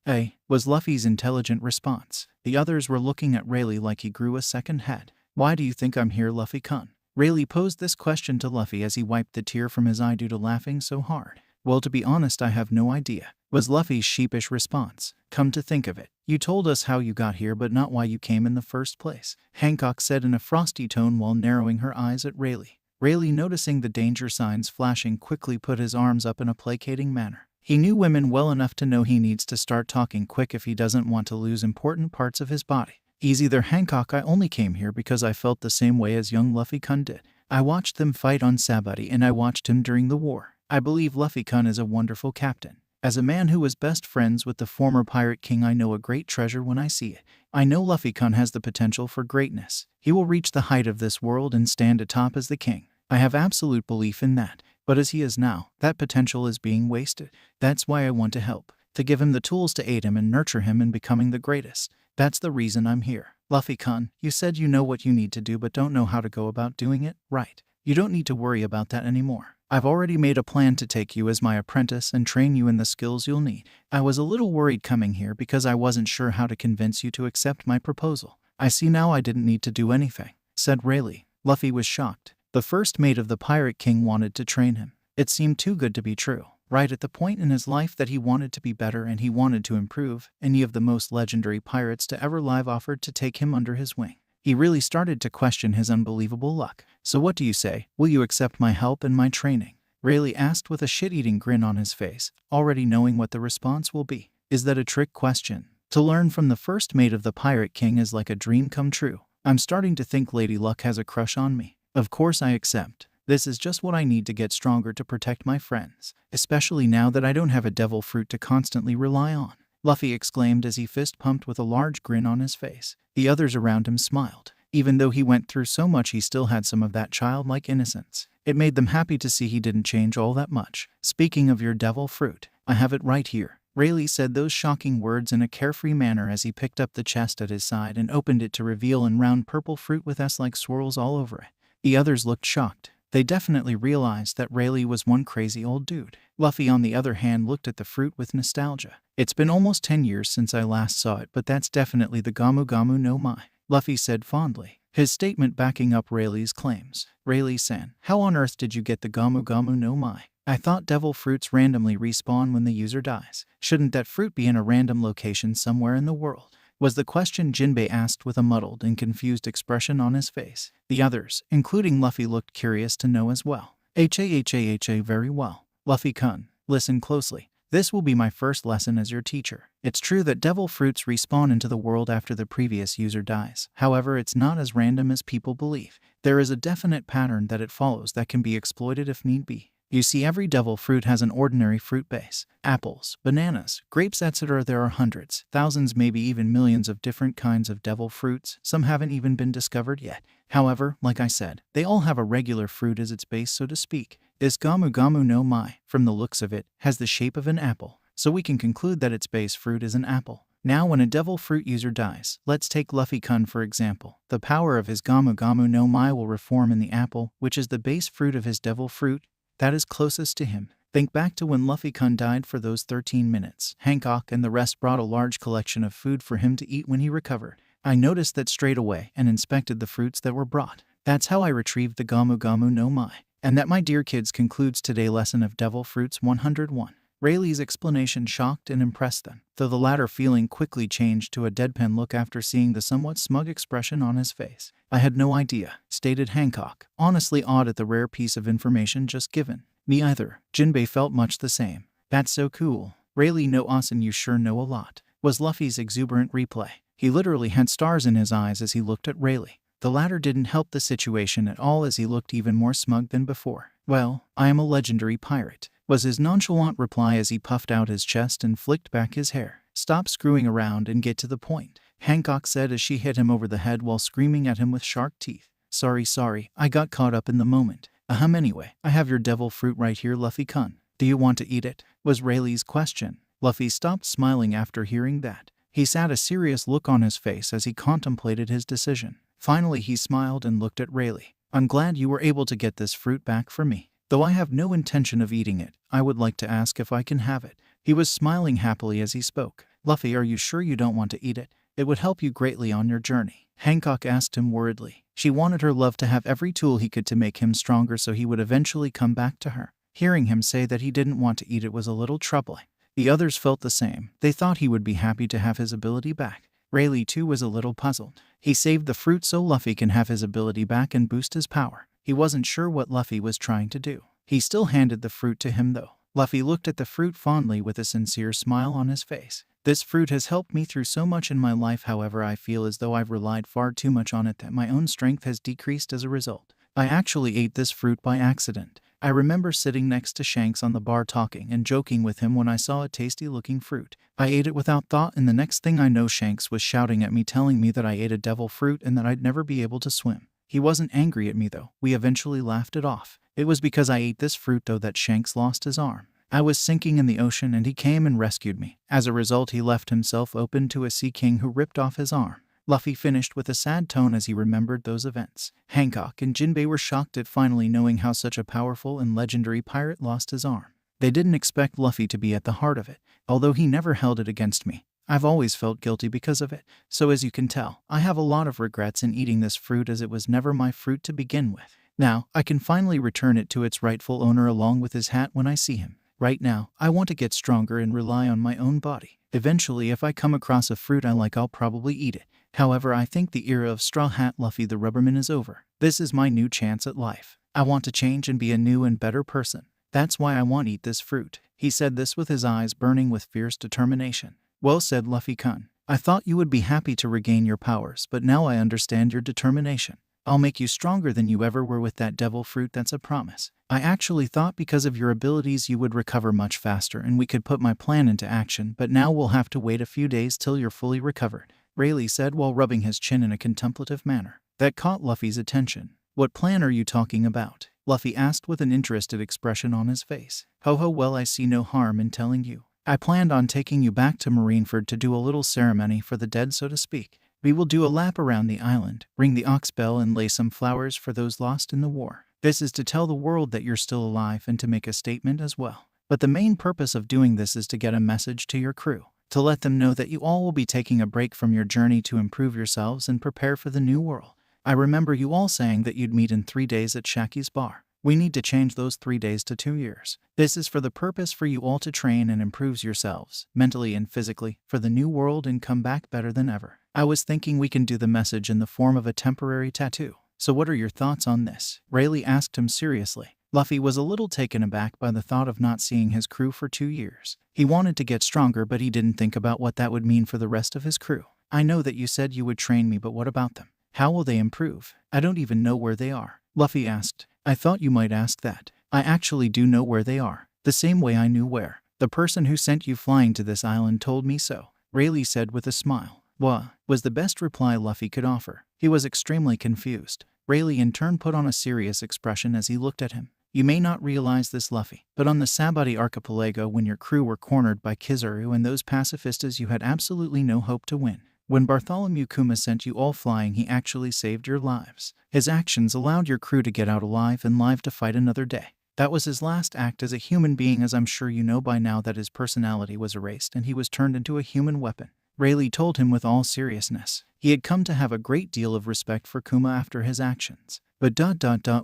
Was Luffy's intelligent response. The others were looking at Rayleigh like he grew a second head. Why do you think I'm here, Luffy-kun? Rayleigh posed this question to Luffy as he wiped the tear from his eye due to laughing so hard. Well, to be honest, I have no idea, was Luffy's sheepish response. Come to think of it, you told us how you got here but not why you came in the first place, Hancock said in a frosty tone while narrowing her eyes at Rayleigh. Rayleigh, noticing the danger signs flashing, quickly put his arms up in a placating manner. He knew women well enough to know he needs to start talking quick if he doesn't want to lose important parts of his body. Easy there, Hancock, I only came here because I felt the same way as young Luffy-kun did. I watched them fight on Sabati and I watched him during the war. I believe Luffy-kun is a wonderful captain. As a man who was best friends with the former pirate king, I know a great treasure when I see it. I know Luffy-kun has the potential for greatness. He will reach the height of this world and stand atop as the king. I have absolute belief in that. But as he is now, that potential is being wasted. That's why I want to help. To give him the tools to aid him and nurture him in becoming the greatest. That's the reason I'm here. Luffy-kun, you said you know what you need to do but don't know how to go about doing it, right? You don't need to worry about that anymore. I've already made a plan to take you as my apprentice and train you in the skills you'll need. I was a little worried coming here because I wasn't sure how to convince you to accept my proposal. I see now I didn't need to do anything, said Rayleigh. Luffy was shocked. The first mate of the Pirate King wanted to train him. It seemed too good to be true. Right at the point in his life that he wanted to be better and he wanted to improve, any of the most legendary pirates to ever live offered to take him under his wing. He really started to question his unbelievable luck. So what do you say? Will you accept my help and my training? Rayleigh asked with a shit-eating grin on his face, already knowing what the response will be. Is that a trick question? To learn from the first mate of the Pirate King is like a dream come true. I'm starting to think Lady Luck has a crush on me. Of course I accept. This is just what I need to get stronger to protect my friends, especially now that I don't have a devil fruit to constantly rely on, Luffy exclaimed as he fist-pumped with a large grin on his face. The others around him smiled. Even though he went through so much, he still had some of that childlike innocence. It made them happy to see he didn't change all that much. Speaking of your devil fruit, I have it right here. Rayleigh said those shocking words in a carefree manner as he picked up the chest at his side and opened it to reveal an round purple fruit with S-like swirls all over it. The others looked shocked. They definitely realized that Rayleigh was one crazy old dude. Luffy, on the other hand, looked at the fruit with nostalgia. It's been almost 10 years since I last saw it, but that's definitely the Gamu Gamu no Mai, Luffy said fondly, his statement backing up Rayleigh's claims. Rayleigh-san, how on earth did you get the Gamu Gamu no Mai? I thought devil fruits randomly respawn when the user dies. Shouldn't that fruit be in a random location somewhere in the world? Was the question Jinbei asked with a muddled and confused expression on his face. The others, including Luffy, looked curious to know as well. Very well. Luffy-kun, listen closely. This will be my first lesson as your teacher. It's true that devil fruits respawn into the world after the previous user dies. However, it's not as random as people believe. There is a definite pattern that it follows that can be exploited if need be. You see, every devil fruit has an ordinary fruit base. Apples, bananas, grapes, etc. There are hundreds, thousands, maybe even millions of different kinds of devil fruits. Some haven't even been discovered yet. However, like I said, they all have a regular fruit as its base, so to speak. This Gamu Gamu no Mai, from the looks of it, has the shape of an apple. so we can conclude that its base fruit is an apple. Now when a devil fruit user dies, let's take Luffy-kun for example. The power of his Gamu Gamu no Mai will reform in the apple, which is the base fruit of his devil fruit that is closest to him. Think back to when Luffy-kun died for those 13 minutes. Hancock and the rest brought a large collection of food for him to eat when he recovered. I noticed that straight away and inspected the fruits that were brought. That's how I retrieved the Gamu Gamu no Mai. And that, my dear kids, concludes today's lesson of Devil Fruits 101. Rayleigh's explanation shocked and impressed them, though the latter feeling quickly changed to a deadpan look after seeing the somewhat smug expression on his face. I had no idea, stated Hancock, honestly awed at the rare piece of information just given. Me either. Jinbei felt much the same. That's so cool. Rayleigh, no awesome, you sure know a lot, was Luffy's exuberant replay. He literally had stars in his eyes as he looked at Rayleigh. The latter didn't help the situation at all as he looked even more smug than before. Well, I am a legendary pirate, was his nonchalant reply as he puffed out his chest and flicked back his hair. Stop screwing around and get to the point, Hancock said as she hit him over the head while screaming at him with sharp teeth. Sorry, I got caught up in the moment. Anyway, I have your devil fruit right here, Luffy-kun. Do you want to eat it? Was Rayleigh's question. Luffy stopped smiling after hearing that. He sat a serious look on his face as he contemplated his decision. Finally he smiled and looked at Rayleigh. I'm glad you were able to get this fruit back for me. Though I have no intention of eating it, I would like to ask if I can have it. He was smiling happily as he spoke. Luffy, are you sure you don't want to eat it? It would help you greatly on your journey, Hancock asked him worriedly. She wanted her love to have every tool he could to make him stronger so he would eventually come back to her. Hearing him say that he didn't want to eat it was a little troubling. The others felt the same. They thought he would be happy to have his ability back. Rayleigh too was a little puzzled. He saved the fruit so Luffy can have his ability back and boost his power. He wasn't sure what Luffy was trying to do. He still handed the fruit to him though. Luffy looked at the fruit fondly with a sincere smile on his face. This fruit has helped me through so much in my life, however I feel as though I've relied far too much on it that my own strength has decreased as a result. I actually ate this fruit by accident. I remember sitting next to Shanks on the bar talking and joking with him when I saw a tasty-looking fruit. I ate it without thought, and the next thing I know Shanks was shouting at me telling me that I ate a devil fruit and that I'd never be able to swim. He wasn't angry at me though. We eventually laughed it off. It was because I ate this fruit though that Shanks lost his arm. I was sinking in the ocean and he came and rescued me. As a result, he left himself open to a sea king who ripped off his arm. Luffy finished with a sad tone as he remembered those events. Hancock and Jinbei were shocked at finally knowing how such a powerful and legendary pirate lost his arm. They didn't expect Luffy to be at the heart of it, although he never held it against me. I've always felt guilty because of it, so as you can tell, I have a lot of regrets in eating this fruit as it was never my fruit to begin with. Now, I can finally return it to its rightful owner along with his hat when I see him. Right now, I want to get stronger and rely on my own body. Eventually, if I come across a fruit I like, I'll probably eat it. However, I think the era of Straw Hat Luffy the Rubberman is over. This is my new chance at life. I want to change and be a new and better person. That's why I want to eat this fruit. He said this with his eyes burning with fierce determination. Well said, Luffy-kun. I thought you would be happy to regain your powers, but now I understand your determination. I'll make you stronger than you ever were with that devil fruit, that's a promise. I actually thought because of your abilities you would recover much faster and we could put my plan into action, but now we'll have to wait a few days till you're fully recovered, Rayleigh said while rubbing his chin in a contemplative manner. That caught Luffy's attention. What plan are you talking about? Luffy asked with an interested expression on his face. Ho, well, I see no harm in telling you. I planned on taking you back to Marineford to do a little ceremony for the dead, so to speak. We will do a lap around the island, ring the ox bell and lay some flowers for those lost in the war. This is to tell the world that you're still alive and to make a statement as well. But the main purpose of doing this is to get a message to your crew, to let them know that you all will be taking a break from your journey to improve yourselves and prepare for the new world. I remember you all saying that you'd meet in 3 days at Shaki's bar. We need to change those 3 days to 2 years. This is for the purpose for you all to train and improve yourselves, mentally and physically, for the new world and come back better than ever. I was thinking we can do the message in the form of a temporary tattoo. So what are your thoughts on this? Rayleigh asked him seriously. Luffy was a little taken aback by the thought of not seeing his crew for 2 years. He wanted to get stronger, but he didn't think about what that would mean for the rest of his crew. I know that you said you would train me, but what about them? How will they improve? I don't even know where they are, Luffy asked. I thought you might ask that. I actually do know where they are, the same way I knew where. The person who sent you flying to this island told me so, Rayleigh said with a smile. What? Was the best reply Luffy could offer. He was extremely confused. Rayleigh in turn put on a serious expression as he looked at him. You may not realize this, Luffy, but on the Sabati archipelago when your crew were cornered by Kizaru and those pacifistas, you had absolutely no hope to win. When Bartholomew Kuma sent you all flying, he actually saved your lives. His actions allowed your crew to get out alive and live to fight another day. That was his last act as a human being, as I'm sure you know by now that his personality was erased and he was turned into a human weapon. Rayleigh told him with all seriousness. He had come to have a great deal of respect for Kuma after his actions. But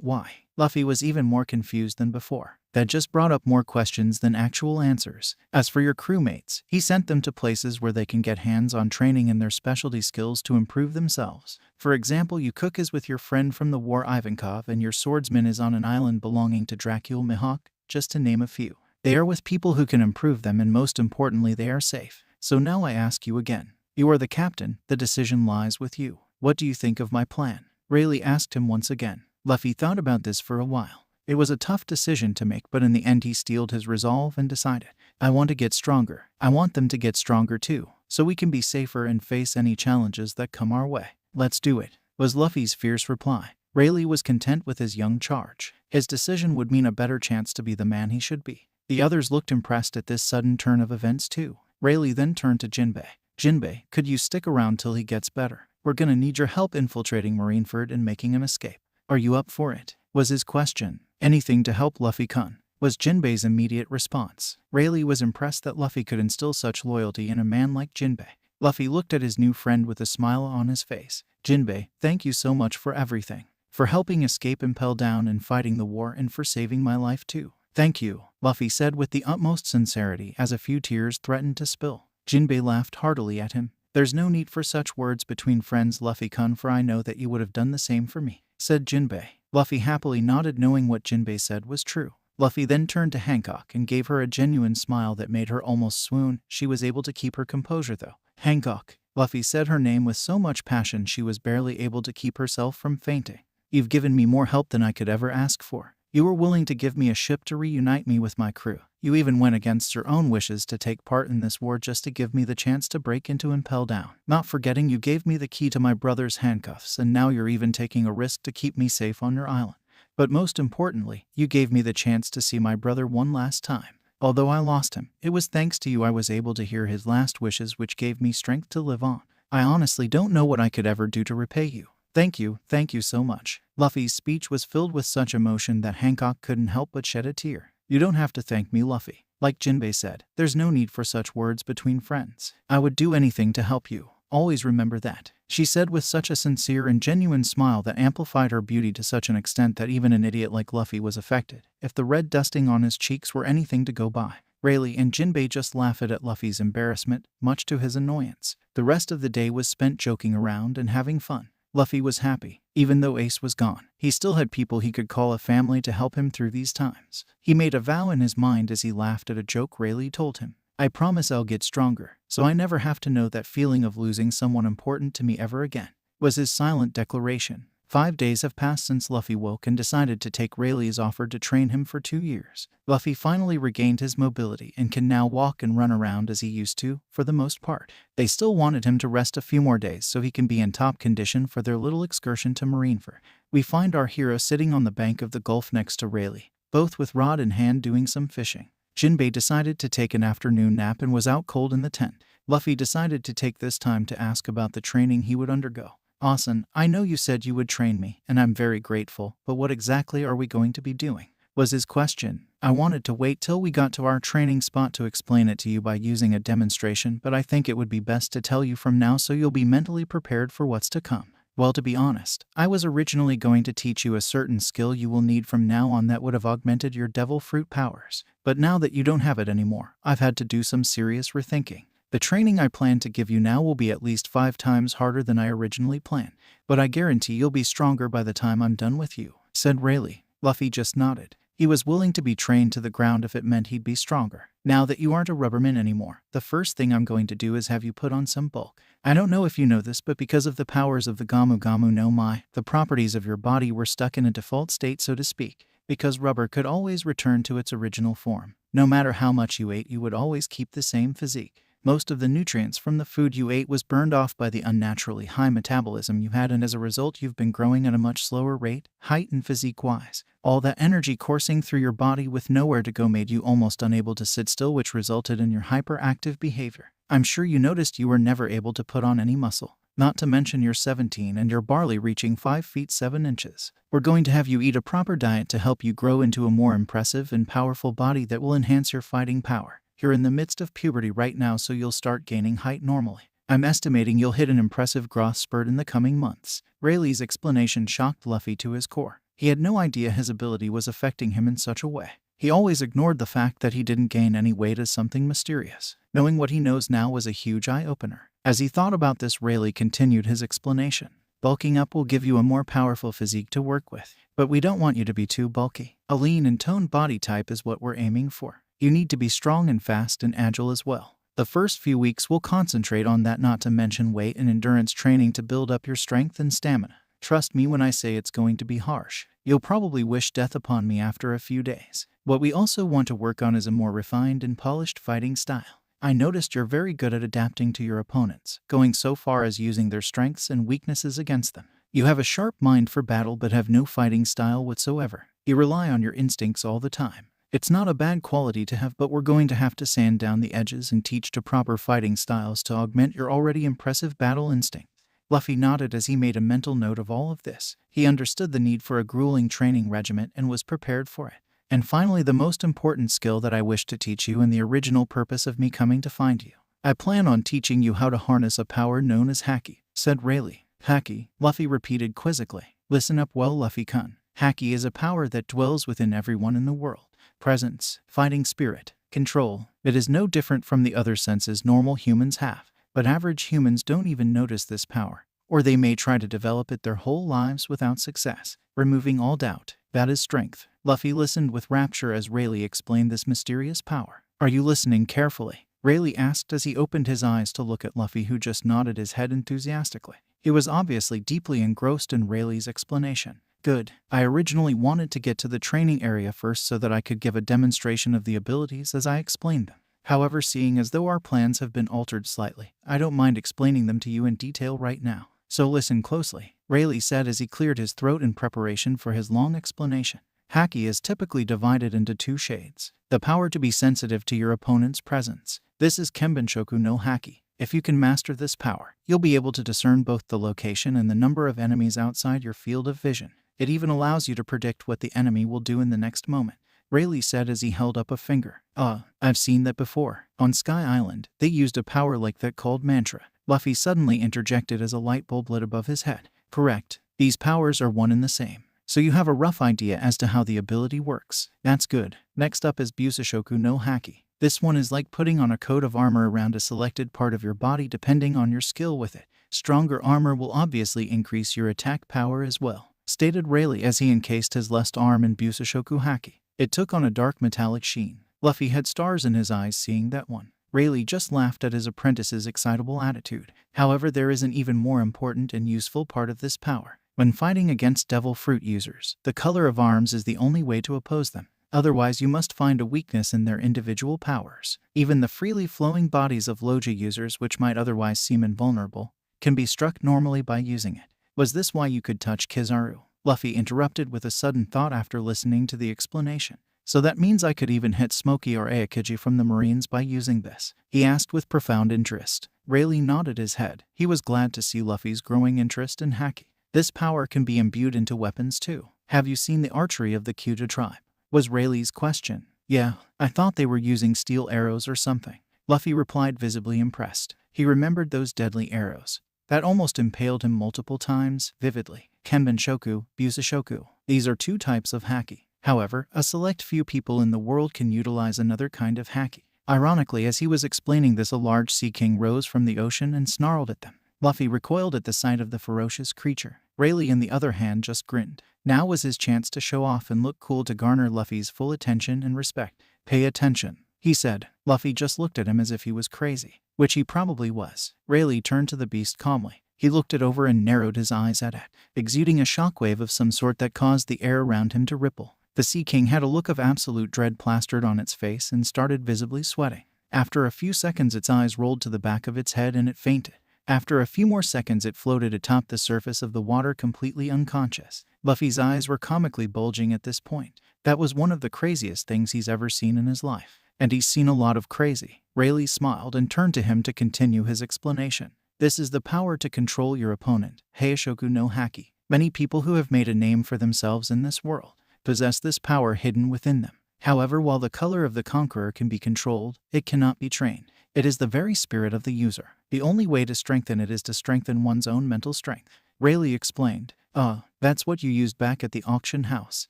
why? Luffy was even more confused than before. That just brought up more questions than actual answers. As for your crewmates, he sent them to places where they can get hands-on training in their specialty skills to improve themselves. For example, you cook is with your friend from the war Ivankov, and your swordsman is on an island belonging to Dracul Mihawk, just to name a few. They are with people who can improve them, and most importantly, they are safe. So now I ask you again. You are the captain, the decision lies with you. What do you think of my plan? Rayleigh asked him once again. Luffy thought about this for a while. It was a tough decision to make, but in the end he steeled his resolve and decided, I want to get stronger. I want them to get stronger too, so we can be safer and face any challenges that come our way. Let's do it, was Luffy's fierce reply. Rayleigh was content with his young charge. His decision would mean a better chance to be the man he should be. The others looked impressed at this sudden turn of events too. Rayleigh then turned to Jinbei. Jinbei, could you stick around till he gets better? We're gonna need your help infiltrating Marineford and making an escape. Are you up for it? Was his question. Anything to help Luffy-kun, was Jinbei's immediate response. Rayleigh was impressed that Luffy could instill such loyalty in a man like Jinbei. Luffy looked at his new friend with a smile on his face. Jinbei, thank you so much for everything. For helping escape Impel Down and fighting the war, and for saving my life too. Thank you, Luffy said with the utmost sincerity as a few tears threatened to spill. Jinbei laughed heartily at him. There's no need for such words between friends, Luffy-kun, for I know that you would have done the same for me, said Jinbei. Luffy happily nodded, knowing what Jinbei said was true. Luffy then turned to Hancock and gave her a genuine smile that made her almost swoon. She was able to keep her composure though. Hancock, Luffy said her name with so much passion she was barely able to keep herself from fainting. You've given me more help than I could ever ask for. You were willing to give me a ship to reunite me with my crew. You even went against your own wishes to take part in this war just to give me the chance to break into Impel Down. Not forgetting you gave me the key to my brother's handcuffs, and now you're even taking a risk to keep me safe on your island. But most importantly, you gave me the chance to see my brother one last time. Although I lost him, it was thanks to you I was able to hear his last wishes, which gave me strength to live on. I honestly don't know what I could ever do to repay you. Thank you so much. Luffy's speech was filled with such emotion that Hancock couldn't help but shed a tear. You don't have to thank me, Luffy. Like Jinbei said, there's no need for such words between friends. I would do anything to help you. Always remember that, she said with such a sincere and genuine smile that amplified her beauty to such an extent that even an idiot like Luffy was affected, if the red dusting on his cheeks were anything to go by. Rayleigh and Jinbei just laughed at Luffy's embarrassment, much to his annoyance. The rest of the day was spent joking around and having fun. Luffy was happy. Even though Ace was gone, he still had people he could call a family to help him through these times. He made a vow in his mind as he laughed at a joke Rayleigh told him. I promise I'll get stronger, so I never have to know that feeling of losing someone important to me ever again, was his silent declaration. 5 days have passed since Luffy woke and decided to take Rayleigh's offer to train him for 2 years. Luffy finally regained his mobility and can now walk and run around as he used to, for the most part. They still wanted him to rest a few more days so he can be in top condition for their little excursion to Marineford. We find our hero sitting on the bank of the Gulf next to Rayleigh, both with rod in hand doing some fishing. Jinbei decided to take an afternoon nap and was out cold in the tent. Luffy decided to take this time to ask about the training he would undergo. Asen, I know you said you would train me, and I'm very grateful, but what exactly are we going to be doing? Was his question. I wanted to wait till we got to our training spot to explain it to you by using a demonstration, but I think it would be best to tell you from now so you'll be mentally prepared for what's to come. Well, to be honest, I was originally going to teach you a certain skill you will need from now on that would have augmented your devil fruit powers, but now that you don't have it anymore, I've had to do some serious rethinking. The training I plan to give you now will be at least 5 times harder than I originally planned, but I guarantee you'll be stronger by the time I'm done with you, said Rayleigh. Luffy just nodded. He was willing to be trained to the ground if it meant he'd be stronger. Now that you aren't a rubberman anymore, the first thing I'm going to do is have you put on some bulk. I don't know if you know this, but because of the powers of the Gamu Gamu no Mai, the properties of your body were stuck in a default state, so to speak, because rubber could always return to its original form. No matter how much you ate, you would always keep the same physique. Most of the nutrients from the food you ate was burned off by the unnaturally high metabolism you had, and as a result you've been growing at a much slower rate, height and physique-wise. All that energy coursing through your body with nowhere to go made you almost unable to sit still, which resulted in your hyperactive behavior. I'm sure you noticed you were never able to put on any muscle. Not to mention you're 17 and your barley reaching 5 feet 7 inches. We're going to have you eat a proper diet to help you grow into a more impressive and powerful body that will enhance your fighting power. You're in the midst of puberty right now, so you'll start gaining height normally. I'm estimating you'll hit an impressive growth spurt in the coming months. Rayleigh's explanation shocked Luffy to his core. He had no idea his ability was affecting him in such a way. He always ignored the fact that he didn't gain any weight as something mysterious. Knowing what he knows now was a huge eye-opener. As he thought about this, Rayleigh continued his explanation. Bulking up will give you a more powerful physique to work with, but we don't want you to be too bulky. A lean and toned body type is what we're aiming for. You need to be strong and fast and agile as well. The first few weeks will concentrate on that, not to mention weight and endurance training to build up your strength and stamina. Trust me when I say it's going to be harsh. You'll probably wish death upon me after a few days. What we also want to work on is a more refined and polished fighting style. I noticed you're very good at adapting to your opponents, going so far as using their strengths and weaknesses against them. You have a sharp mind for battle but have no fighting style whatsoever. You rely on your instincts all the time. It's not a bad quality to have, but we're going to have to sand down the edges and teach to proper fighting styles to augment your already impressive battle instinct. Luffy nodded as he made a mental note of all of this. He understood the need for a grueling training regimen and was prepared for it. And finally, the most important skill that I wish to teach you and the original purpose of me coming to find you. I plan on teaching you how to harness a power known as Haki, said Rayleigh. Haki, Luffy repeated quizzically. Listen up well, Luffy-kun. Haki is a power that dwells within everyone in the world. Presence, fighting spirit, control. It is no different from the other senses normal humans have, but average humans don't even notice this power, or they may try to develop it their whole lives without success. Removing all doubt, that is strength. Luffy listened with rapture as Rayleigh explained this mysterious power. Are you listening carefully? Rayleigh asked as he opened his eyes to look at Luffy, who just nodded his head enthusiastically. He was obviously deeply engrossed in Rayleigh's explanation. Good. I originally wanted to get to the training area first so that I could give a demonstration of the abilities as I explained them. However, seeing as though our plans have been altered slightly, I don't mind explaining them to you in detail right now. So listen closely, Rayleigh said as he cleared his throat in preparation for his long explanation. Haki is typically divided into two shades. The power to be sensitive to your opponent's presence. This is Kenbenshoku no Haki. If you can master this power, you'll be able to discern both the location and the number of enemies outside your field of vision. It even allows you to predict what the enemy will do in the next moment, Rayleigh said as he held up a finger. I've seen that before. On Sky Island, they used a power like that called mantra. Luffy suddenly interjected as a light bulb lit above his head. Correct. These powers are one and the same. So you have a rough idea as to how the ability works. That's good. Next up is Busashoku no Haki. This one is like putting on a coat of armor around a selected part of your body depending on your skill with it. Stronger armor will obviously increase your attack power as well, stated Rayleigh as he encased his left arm in Busashoku Haki. It took on a dark metallic sheen. Luffy had stars in his eyes seeing that one. Rayleigh just laughed at his apprentice's excitable attitude. However, there is an even more important and useful part of this power. When fighting against devil fruit users, the color of arms is the only way to oppose them. Otherwise, you must find a weakness in their individual powers. Even the freely flowing bodies of Logia users, which might otherwise seem invulnerable, can be struck normally by using it. Was this why you could touch Kizaru? Luffy interrupted with a sudden thought after listening to the explanation. So that means I could even hit Smokey or Aokiji from the Marines by using this? He asked with profound interest. Rayleigh nodded his head. He was glad to see Luffy's growing interest in Haki. This power can be imbued into weapons too. Have you seen the archery of the Kyuja tribe? Was Rayleigh's question. Yeah, I thought they were using steel arrows or something. Luffy replied, visibly impressed. He remembered those deadly arrows that almost impaled him multiple times, vividly. Kenbenshoku, Busashoku. These are two types of Haki. However, a select few people in the world can utilize another kind of Haki. Ironically, as he was explaining this, a large sea king rose from the ocean and snarled at them. Luffy recoiled at the sight of the ferocious creature. Rayleigh, on the other hand, just grinned. Now was his chance to show off and look cool to garner Luffy's full attention and respect. Pay attention, he said. Luffy just looked at him as if he was crazy, which he probably was. Rayleigh turned to the beast calmly. He looked it over and narrowed his eyes at it, exuding a shockwave of some sort that caused the air around him to ripple. The Sea King had a look of absolute dread plastered on its face and started visibly sweating. After a few seconds its eyes rolled to the back of its head and it fainted. After a few more seconds it floated atop the surface of the water completely unconscious. Luffy's eyes were comically bulging at this point. That was one of the craziest things he's ever seen in his life. And he's seen a lot of crazy. Rayleigh smiled and turned to him to continue his explanation. This is the power to control your opponent, Heishoku no Haki. Many people who have made a name for themselves in this world possess this power hidden within them. However, while the color of the conqueror can be controlled, it cannot be trained. It is the very spirit of the user. The only way to strengthen it is to strengthen one's own mental strength. Rayleigh explained. That's what you used back at the auction house,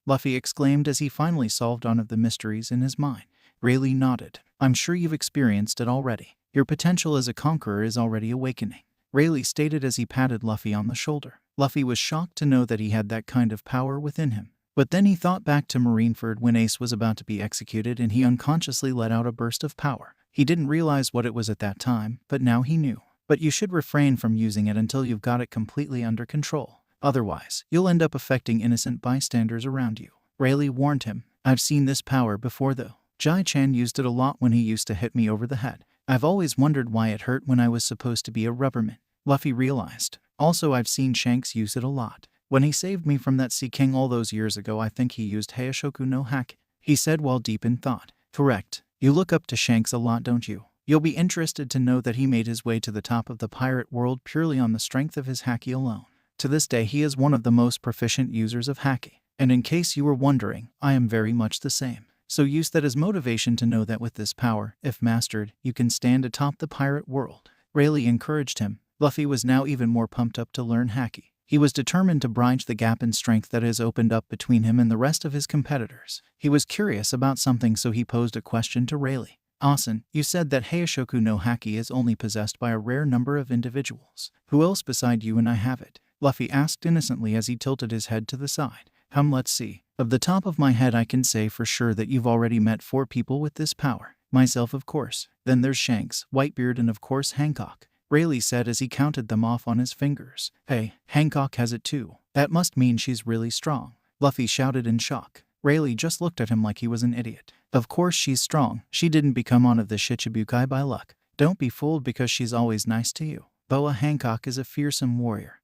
Luffy exclaimed as he finally solved one of the mysteries in his mind. Rayleigh nodded. I'm sure you've experienced it already. Your potential as a conqueror is already awakening, Rayleigh stated as he patted Luffy on the shoulder. Luffy was shocked to know that he had that kind of power within him. But then he thought back to Marineford when Ace was about to be executed and he unconsciously let out a burst of power. He didn't realize what it was at that time, but now he knew. But you should refrain from using it until you've got it completely under control. Otherwise, you'll end up affecting innocent bystanders around you, Rayleigh warned him. I've seen this power before though. Jai-chan used it a lot when he used to hit me over the head. I've always wondered why it hurt when I was supposed to be a rubberman, Luffy realized. Also, I've seen Shanks use it a lot. When he saved me from that Sea King all those years ago, I think he used Heishoku no Haki, he said while deep in thought. Correct. You look up to Shanks a lot, don't you? You'll be interested to know that he made his way to the top of the pirate world purely on the strength of his Haki alone. To this day, he is one of the most proficient users of Haki. And in case you were wondering, I am very much the same. So use that as motivation to know that with this power, if mastered, you can stand atop the pirate world. Rayleigh encouraged him. Luffy was now even more pumped up to learn Haki. He was determined to bridge the gap in strength that has opened up between him and the rest of his competitors. He was curious about something, so he posed a question to Rayleigh. Asen, you said that Heishoku no Haki is only possessed by a rare number of individuals. Who else beside you and I have it? Luffy asked innocently as he tilted his head to the side. Let's see. Of the top of my head I can say for sure that you've already met 4 people with this power. Myself, of course. Then there's Shanks, Whitebeard, and of course Hancock, Rayleigh said as he counted them off on his fingers. Hey, Hancock has it too. That must mean she's really strong, Luffy shouted in shock. Rayleigh just looked at him like he was an idiot. Of course she's strong. She didn't become one of the Shichibukai by luck. Don't be fooled because she's always nice to you. Boa Hancock is a fearsome warrior.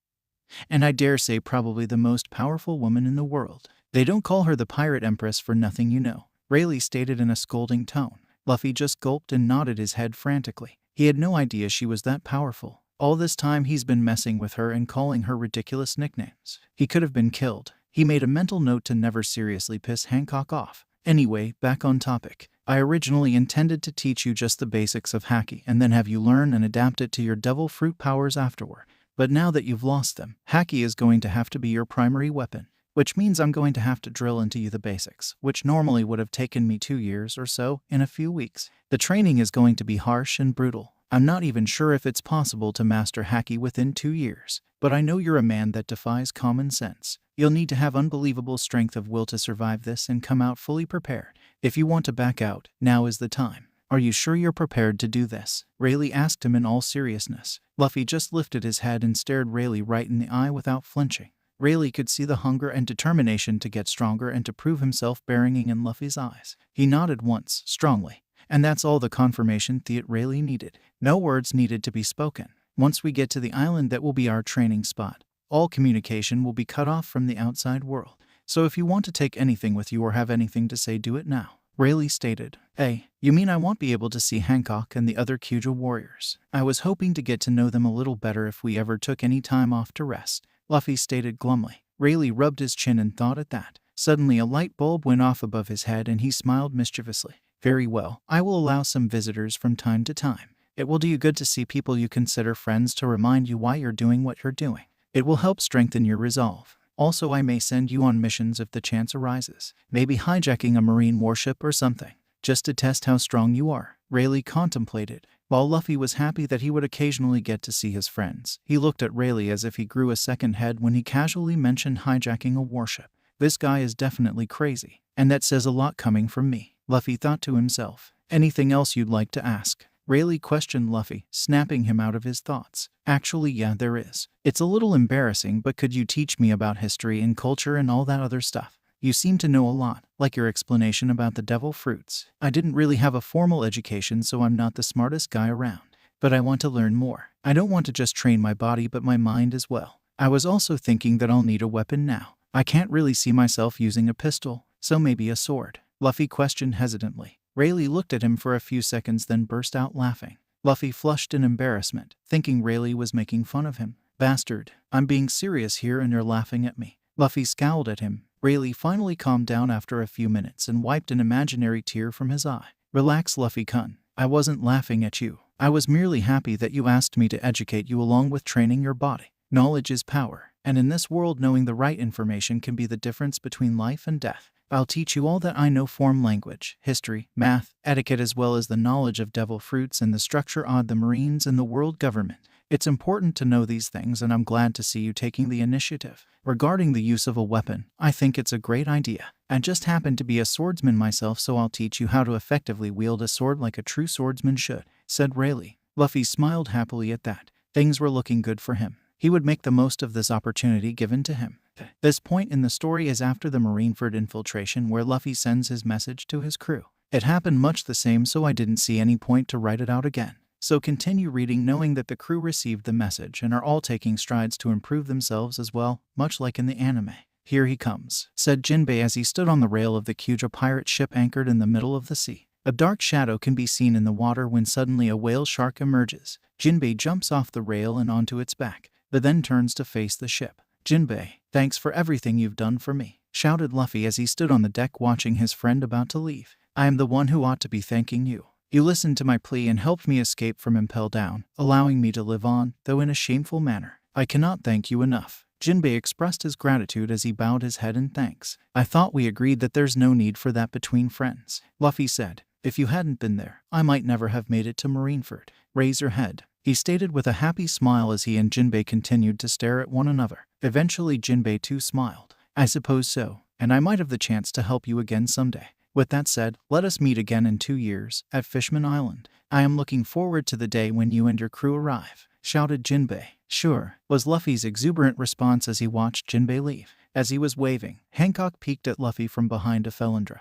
And I dare say probably the most powerful woman in the world. They don't call her the Pirate Empress for nothing, you know, Rayleigh stated in a scolding tone. Luffy just gulped and nodded his head frantically. He had no idea she was that powerful. All this time he's been messing with her and calling her ridiculous nicknames. He could have been killed. He made a mental note to never seriously piss Hancock off. Anyway, back on topic. I originally intended to teach you just the basics of Haki and then have you learn and adapt it to your devil fruit powers afterward. But now that you've lost them, Haki is going to have to be your primary weapon. Which means I'm going to have to drill into you the basics, which normally would have taken me 2 years or so, in a few weeks. The training is going to be harsh and brutal. I'm not even sure if it's possible to master Haki within 2 years, but I know you're a man that defies common sense. You'll need to have unbelievable strength of will to survive this and come out fully prepared. If you want to back out, now is the time. Are you sure you're prepared to do this? Rayleigh asked him in all seriousness. Luffy just lifted his head and stared Rayleigh right in the eye without flinching. Rayleigh could see the hunger and determination to get stronger and to prove himself bearing in Luffy's eyes. He nodded once, strongly. And that's all the confirmation Rayleigh needed. No words needed to be spoken. Once we get to the island that will be our training spot, all communication will be cut off from the outside world. So if you want to take anything with you or have anything to say, do it now, Rayleigh stated. Hey, you mean I won't be able to see Hancock and the other Kyujo warriors? I was hoping to get to know them a little better if we ever took any time off to rest, Luffy stated glumly. Rayleigh rubbed his chin and thought at that. Suddenly a light bulb went off above his head and he smiled mischievously. Very well, I will allow some visitors from time to time. It will do you good to see people you consider friends to remind you why you're doing what you're doing. It will help strengthen your resolve. Also, I may send you on missions if the chance arises. Maybe hijacking a marine warship or something, just to test how strong you are, Rayleigh contemplated. While Luffy was happy that he would occasionally get to see his friends, he looked at Rayleigh as if he grew a second head when he casually mentioned hijacking a warship. This guy is definitely crazy, and that says a lot coming from me, Luffy thought to himself. Anything else you'd like to ask? Rayleigh questioned Luffy, snapping him out of his thoughts. Actually, yeah, there is. It's a little embarrassing, but could you teach me about history and culture and all that other stuff? You seem to know a lot, like your explanation about the devil fruits. I didn't really have a formal education, so I'm not the smartest guy around. But I want to learn more. I don't want to just train my body but my mind as well. I was also thinking that I'll need a weapon now. I can't really see myself using a pistol, so maybe a sword. Luffy questioned hesitantly. Rayleigh looked at him for a few seconds then burst out laughing. Luffy flushed in embarrassment, thinking Rayleigh was making fun of him. Bastard, I'm being serious here and you're laughing at me. Luffy scowled at him. Rayleigh finally calmed down after a few minutes and wiped an imaginary tear from his eye. Relax, Luffy-kun. I wasn't laughing at you. I was merely happy that you asked me to educate you along with training your body. Knowledge is power, and in this world knowing the right information can be the difference between life and death. I'll teach you all that I know: form language, history, math, etiquette, as well as the knowledge of devil fruits and the structure of the Marines and the world government. It's important to know these things, and I'm glad to see you taking the initiative. Regarding the use of a weapon, I think it's a great idea. I just happen to be a swordsman myself, so I'll teach you how to effectively wield a sword like a true swordsman should, said Rayleigh. Luffy smiled happily at that. Things were looking good for him. He would make the most of this opportunity given to him. This point in the story is after the Marineford infiltration, where Luffy sends his message to his crew. It happened much the same, so I didn't see any point to write it out again. So continue reading knowing that the crew received the message and are all taking strides to improve themselves as well, much like in the anime. Here he comes, said Jinbei as he stood on the rail of the Kuja pirate ship anchored in the middle of the sea. A dark shadow can be seen in the water when suddenly a whale shark emerges. Jinbei jumps off the rail and onto its back, but then turns to face the ship. Jinbei, thanks for everything you've done for me, shouted Luffy as he stood on the deck watching his friend about to leave. I am the one who ought to be thanking you. You listened to my plea and helped me escape from Impel Down, allowing me to live on, though in a shameful manner. I cannot thank you enough. Jinbei expressed his gratitude as he bowed his head in thanks. I thought we agreed that there's no need for that between friends, Luffy said. If you hadn't been there, I might never have made it to Marineford. Raise your head, he stated with a happy smile as he and Jinbei continued to stare at one another. Eventually Jinbei too smiled. I suppose so, and I might have the chance to help you again someday. With that said, let us meet again in 2 years, at Fishman Island. I am looking forward to the day when you and your crew arrive, shouted Jinbei. Sure, was Luffy's exuberant response as he watched Jinbei leave. As he was waving, Hancock peeked at Luffy from behind a Felindra,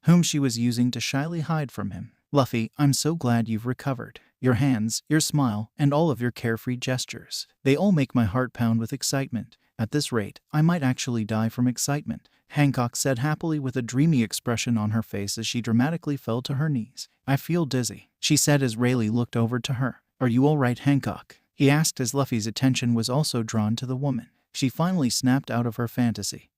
whom she was using to shyly hide from him. Luffy, I'm so glad you've recovered. Your hands, your smile, and all of your carefree gestures. They all make my heart pound with excitement. At this rate, I might actually die from excitement, Hancock said happily with a dreamy expression on her face as she dramatically fell to her knees. I feel dizzy, she said as Rayleigh looked over to her. Are you all right, Hancock? He asked as Luffy's attention was also drawn to the woman. She finally snapped out of her fantasy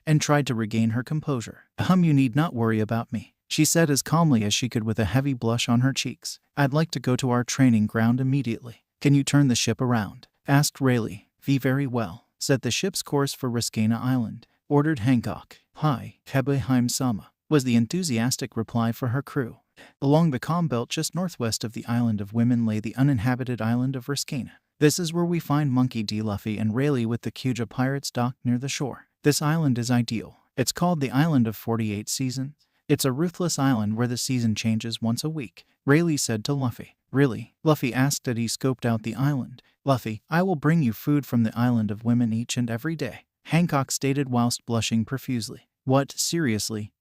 and tried to regain her composure. You need not worry about me, she said as calmly as she could with a heavy blush on her cheeks. I'd like to go to our training ground immediately. Can you turn the ship around? Asked Rayleigh. Very well. Set the ship's course for Ruskana Island, ordered Hancock. Hi, Hebeheim-sama, was the enthusiastic reply for her crew. Along the calm belt just northwest of the Island of Women lay the uninhabited island of Ruskana. This is where we find Monkey D. Luffy and Rayleigh with the Kuja pirates docked near the shore. This island is ideal. It's called the Island of 48 Seasons. It's a ruthless island where the season changes once a week, Rayleigh said to Luffy. Really? Luffy asked as he scoped out the island. Luffy, I will bring you food from the Island of Women each and every day, Hancock stated whilst blushing profusely. What, seriously?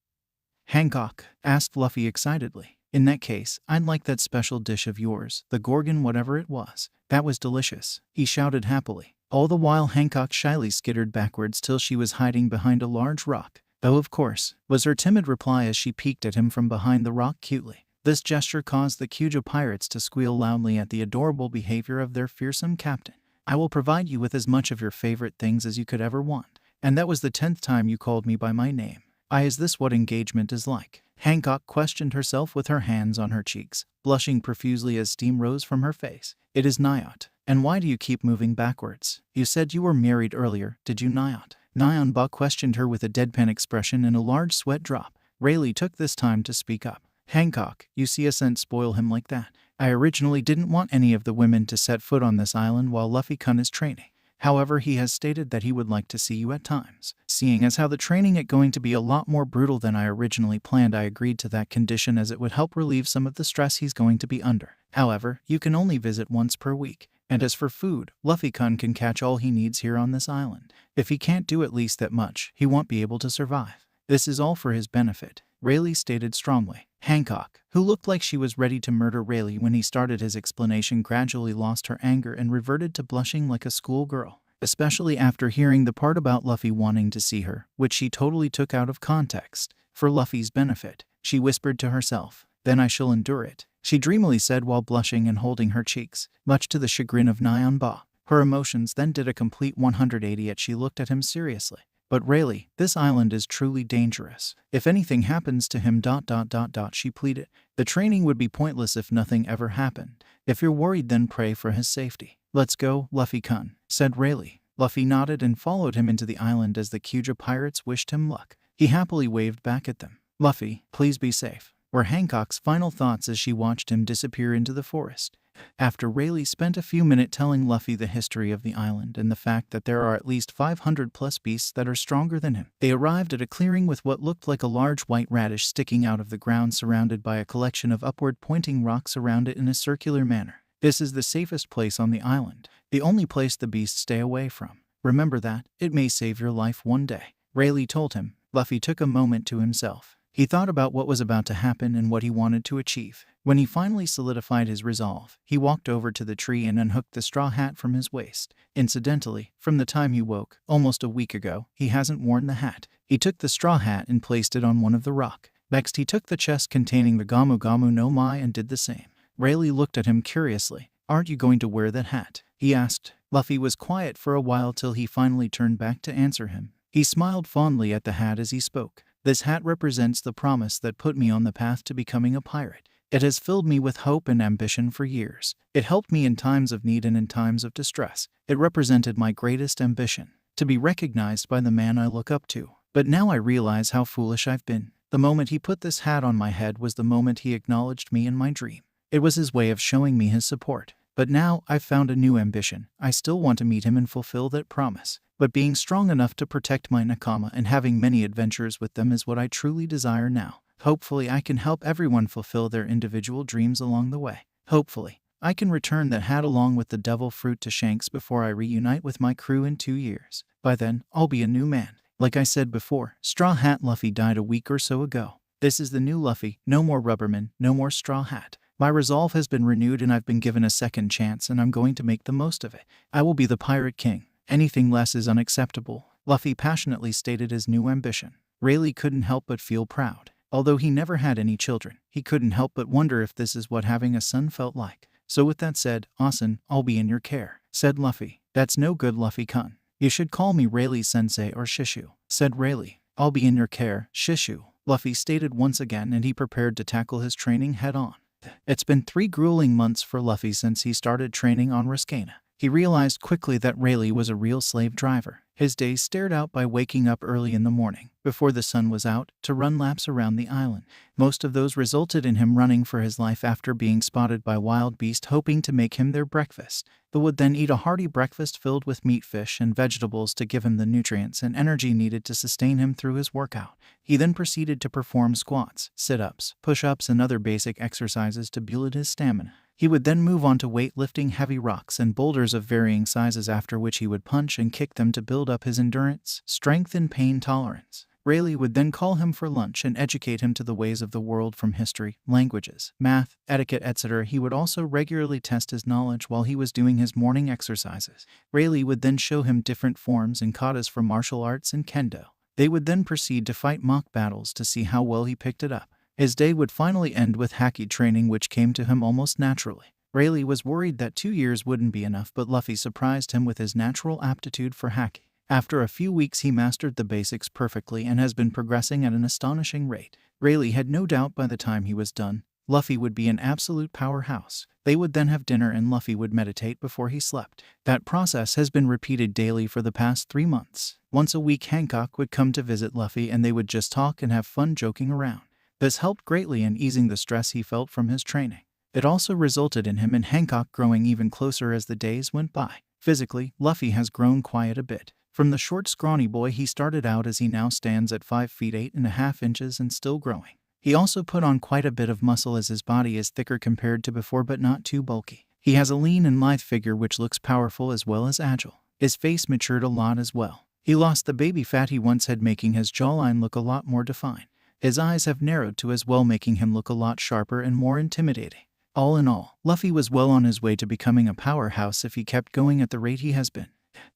Hancock, asked Luffy excitedly. In that case, I'd like that special dish of yours, the Gorgon whatever it was. That was delicious, he shouted happily. All the while Hancock shyly skittered backwards till she was hiding behind a large rock. Oh, of course, was her timid reply as she peeked at him from behind the rock cutely. This gesture caused the Kuja pirates to squeal loudly at the adorable behavior of their fearsome captain. I will provide you with as much of your favorite things as you could ever want. And that was the 10th time you called me by my name. Is this what engagement is like? Hancock questioned herself with her hands on her cheeks, blushing profusely as steam rose from her face. It is Nyot. And why do you keep moving backwards? You said you were married earlier, did you, Nyot? Nyanba questioned her with a deadpan expression and a large sweat drop. Rayleigh took this time to speak up. Hancock, you see a scent spoil him like that. I originally didn't want any of the women to set foot on this island while Luffy-kun is training. However, he has stated that he would like to see you at times. Seeing as how the training is going to be a lot more brutal than I originally planned, I agreed to that condition as it would help relieve some of the stress he's going to be under. However, you can only visit once per week. And as for food, Luffy-kun can catch all he needs here on this island. If he can't do at least that much, he won't be able to survive. This is all for his benefit, Rayleigh stated strongly. Hancock, who looked like she was ready to murder Rayleigh when he started his explanation, gradually lost her anger and reverted to blushing like a schoolgirl, especially after hearing the part about Luffy wanting to see her, which she totally took out of context. For Luffy's benefit, she whispered to herself, "Then I shall endure it," she dreamily said while blushing and holding her cheeks, much to the chagrin of Nyan Ba. Her emotions then did a complete 180 as she looked at him seriously. "But Rayleigh, this island is truly dangerous. If anything happens to him ... she pleaded. "The training would be pointless if nothing ever happened. If you're worried, then pray for his safety." "Let's go, Luffy-kun," said Rayleigh. Luffy nodded and followed him into the island as the Kuja pirates wished him luck. He happily waved back at them. "Luffy, please be safe," were Hancock's final thoughts as she watched him disappear into the forest. After Rayleigh spent a few minutes telling Luffy the history of the island and the fact that there are at least 500 plus beasts that are stronger than him, they arrived at a clearing with what looked like a large white radish sticking out of the ground, surrounded by a collection of upward pointing rocks around it in a circular manner. "This is the safest place on the island, the only place the beasts stay away from. Remember that, it may save your life one day," Rayleigh told him. Luffy took a moment to himself. He thought about what was about to happen and what he wanted to achieve. When he finally solidified his resolve, he walked over to the tree and unhooked the straw hat from his waist. Incidentally, from the time he woke, almost a week ago, he hasn't worn the hat. He took the straw hat and placed it on one of the rock. Next, he took the chest containing the Gamu Gamu no Mai and did the same. Rayleigh looked at him curiously. "Aren't you going to wear that hat?" he asked. Luffy was quiet for a while till he finally turned back to answer him. He smiled fondly at the hat as he spoke. "This hat represents the promise that put me on the path to becoming a pirate. It has filled me with hope and ambition for years. It helped me in times of need and in times of distress. It represented my greatest ambition, to be recognized by the man I look up to. But now I realize how foolish I've been. The moment he put this hat on my head was the moment he acknowledged me in my dream. It was his way of showing me his support. But now I've found a new ambition. I still want to meet him and fulfill that promise. But being strong enough to protect my Nakama and having many adventures with them is what I truly desire now. Hopefully I can help everyone fulfill their individual dreams along the way. Hopefully I can return that hat along with the devil fruit to Shanks before I reunite with my crew in 2 years. By then, I'll be a new man. Like I said before, Straw Hat Luffy died a week or so ago. This is the new Luffy. No more Rubberman, no more Straw Hat. My resolve has been renewed and I've been given a second chance and I'm going to make the most of it. I will be the Pirate King. Anything less is unacceptable," Luffy passionately stated his new ambition. Rayleigh couldn't help but feel proud. Although he never had any children, he couldn't help but wonder if this is what having a son felt like. "So with that said, Asen, I'll be in your care," said Luffy. "That's no good, Luffy-kun. You should call me Rayleigh-sensei or Shishu," said Rayleigh. "I'll be in your care, Shishu," Luffy stated once again, and he prepared to tackle his training head-on. It's been 3 grueling months for Luffy since he started training on Ruskana. He realized quickly that Rayleigh was a real slave driver. His days started out by waking up early in the morning, before the sun was out, to run laps around the island. Most of those resulted in him running for his life after being spotted by wild beasts hoping to make him their breakfast. They would then eat a hearty breakfast filled with meat, fish, and vegetables to give him the nutrients and energy needed to sustain him through his workout. He then proceeded to perform squats, sit-ups, push-ups, and other basic exercises to build his stamina. He would then move on to weightlifting heavy rocks and boulders of varying sizes, after which he would punch and kick them to build up his endurance, strength, and pain tolerance. Rayleigh would then call him for lunch and educate him to the ways of the world, from history, languages, math, etiquette, etc. He would also regularly test his knowledge while he was doing his morning exercises. Rayleigh would then show him different forms and katas for martial arts and kendo. They would then proceed to fight mock battles to see how well he picked it up. His day would finally end with haki training, which came to him almost naturally. Rayleigh was worried that 2 years wouldn't be enough, but Luffy surprised him with his natural aptitude for haki. After a few weeks he mastered the basics perfectly and has been progressing at an astonishing rate. Rayleigh had no doubt by the time he was done, Luffy would be an absolute powerhouse. They would then have dinner and Luffy would meditate before he slept. That process has been repeated daily for the past 3 months. Once a week Hancock would come to visit Luffy and they would just talk and have fun joking around. This helped greatly in easing the stress he felt from his training. It also resulted in him and Hancock growing even closer as the days went by. Physically, Luffy has grown quite a bit. From the short, scrawny boy he started out as he now stands at 5 feet 8.5 inches and still growing. He also put on quite a bit of muscle as his body is thicker compared to before but not too bulky. He has a lean and lithe figure which looks powerful as well as agile. His face matured a lot as well. He lost the baby fat he once had, making his jawline look a lot more defined. His eyes have narrowed too as well, making him look a lot sharper and more intimidating. All in all, Luffy was well on his way to becoming a powerhouse if he kept going at the rate he has been.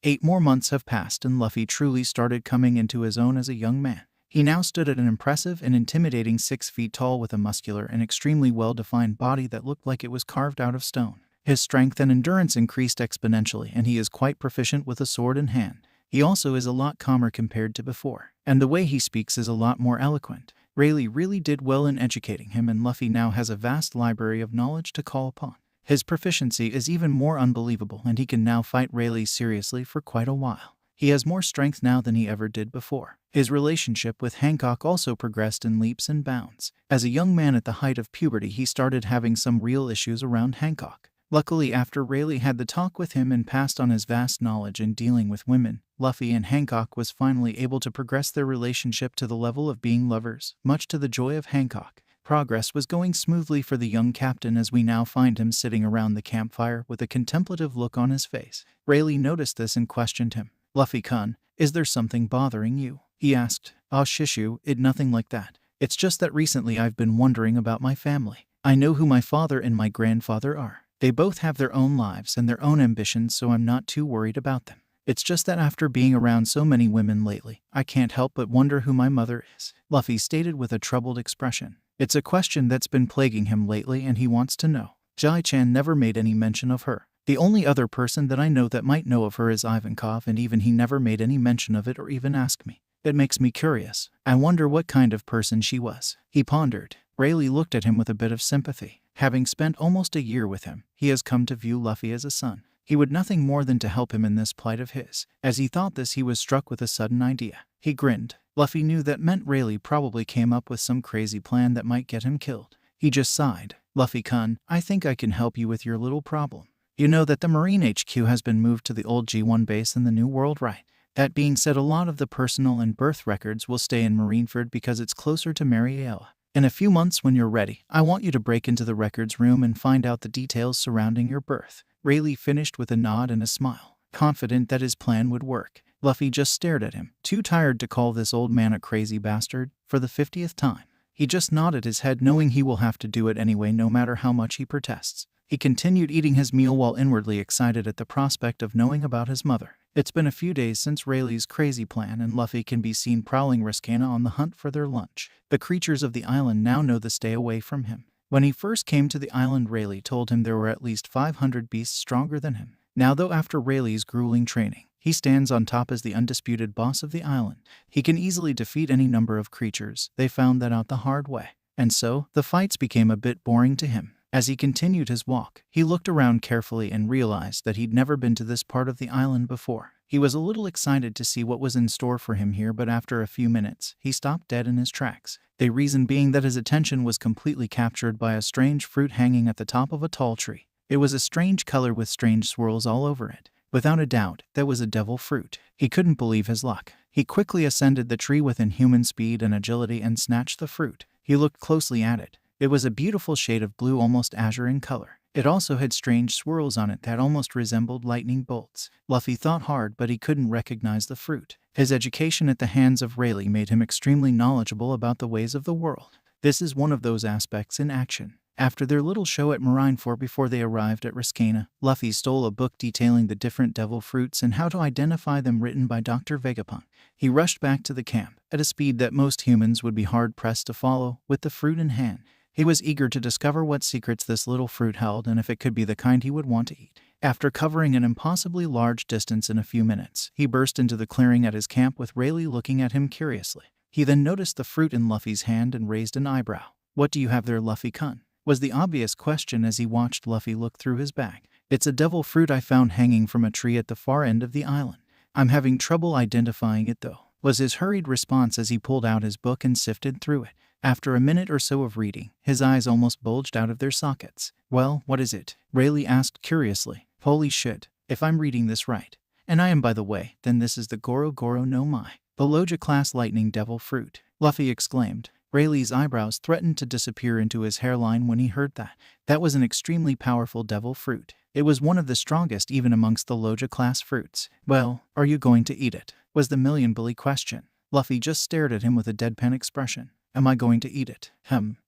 8 more months have passed and Luffy truly started coming into his own as a young man. He now stood at an impressive and intimidating 6 feet tall with a muscular and extremely well-defined body that looked like it was carved out of stone. His strength and endurance increased exponentially and he is quite proficient with a sword in hand. He also is a lot calmer compared to before, and the way he speaks is a lot more eloquent. Rayleigh really did well in educating him and Luffy now has a vast library of knowledge to call upon. His proficiency is even more unbelievable and he can now fight Rayleigh seriously for quite a while. He has more strength now than he ever did before. His relationship with Hancock also progressed in leaps and bounds. As a young man at the height of puberty, he started having some real issues around Hancock. Luckily, after Rayleigh had the talk with him and passed on his vast knowledge in dealing with women, Luffy and Hancock was finally able to progress their relationship to the level of being lovers, much to the joy of Hancock. Progress was going smoothly for the young captain as we now find him sitting around the campfire with a contemplative look on his face. Rayleigh noticed this and questioned him. "Luffy-kun, is there something bothering you?" he asked. "Oh Shishu, nothing like that. It's just that recently I've been wondering about my family. I know who my father and my grandfather are. They both have their own lives and their own ambitions, so I'm not too worried about them. It's just that after being around so many women lately, I can't help but wonder who my mother is," Luffy stated with a troubled expression. It's a question that's been plaguing him lately and he wants to know. Jai-chan never made any mention of her. The only other person that I know that might know of her is Ivankov, and even he never made any mention of it or even asked me. It makes me curious. I wonder what kind of person she was. He pondered. Rayleigh looked at him with a bit of sympathy. Having spent almost a year with him, he has come to view Luffy as a son. He would nothing more than to help him in this plight of his. As he thought this, he was struck with a sudden idea. He grinned. Luffy knew that meant Rayleigh probably came up with some crazy plan that might get him killed. He just sighed. "Luffy-kun, I think I can help you with your little problem. You know that the Marine HQ has been moved to the old G1 base in the New World, right? That being said, a lot of the personal and birth records will stay in Marineford because it's closer to Mariella. In a few months when you're ready, I want you to break into the records room and find out the details surrounding your birth." Rayleigh finished with a nod and a smile, confident that his plan would work. Luffy just stared at him, too tired to call this old man a crazy bastard for the 50th time. He just nodded his head, knowing he will have to do it anyway no matter how much he protests. He continued eating his meal while inwardly excited at the prospect of knowing about his mother. It's been a few days since Rayleigh's crazy plan, and Luffy can be seen prowling Ruskana on the hunt for their lunch. The creatures of the island now know to stay away from him. When he first came to the island, Rayleigh told him there were at least 500 beasts stronger than him. Now though, after Rayleigh's grueling training, he stands on top as the undisputed boss of the island. He can easily defeat any number of creatures. They found that out the hard way. And so, the fights became a bit boring to him. As he continued his walk, he looked around carefully and realized that he'd never been to this part of the island before. He was a little excited to see what was in store for him here, but after a few minutes, he stopped dead in his tracks. The reason being that his attention was completely captured by a strange fruit hanging at the top of a tall tree. It was a strange color with strange swirls all over it. Without a doubt, that was a devil fruit. He couldn't believe his luck. He quickly ascended the tree with inhuman speed and agility and snatched the fruit. He looked closely at it. It was a beautiful shade of blue, almost azure in color. It also had strange swirls on it that almost resembled lightning bolts. Luffy thought hard, but he couldn't recognize the fruit. His education at the hands of Rayleigh made him extremely knowledgeable about the ways of the world. This is one of those aspects in action. After their little show at Marineford before they arrived at Ruskana, Luffy stole a book detailing the different devil fruits and how to identify them, written by Dr. Vegapunk. He rushed back to the camp, at a speed that most humans would be hard-pressed to follow, with the fruit in hand. He was eager to discover what secrets this little fruit held and if it could be the kind he would want to eat. After covering an impossibly large distance in a few minutes, he burst into the clearing at his camp with Rayleigh looking at him curiously. He then noticed the fruit in Luffy's hand and raised an eyebrow. "What do you have there, Luffy-kun?" was the obvious question as he watched Luffy look through his bag. "It's a devil fruit I found hanging from a tree at the far end of the island. I'm having trouble identifying it though," was his hurried response as he pulled out his book and sifted through it. After a minute or so of reading, his eyes almost bulged out of their sockets. "Well, what is it?" Rayleigh asked curiously. "Holy shit, if I'm reading this right. And I am, by the way, then this is the Goro Goro no Mai, the Logia class lightning devil fruit," Luffy exclaimed. Rayleigh's eyebrows threatened to disappear into his hairline when he heard that. That was an extremely powerful devil fruit. It was one of the strongest even amongst the Logia class fruits. Well, are you going to eat it? Was the million-bully question. Luffy just stared at him with a deadpan expression. Am I going to eat it?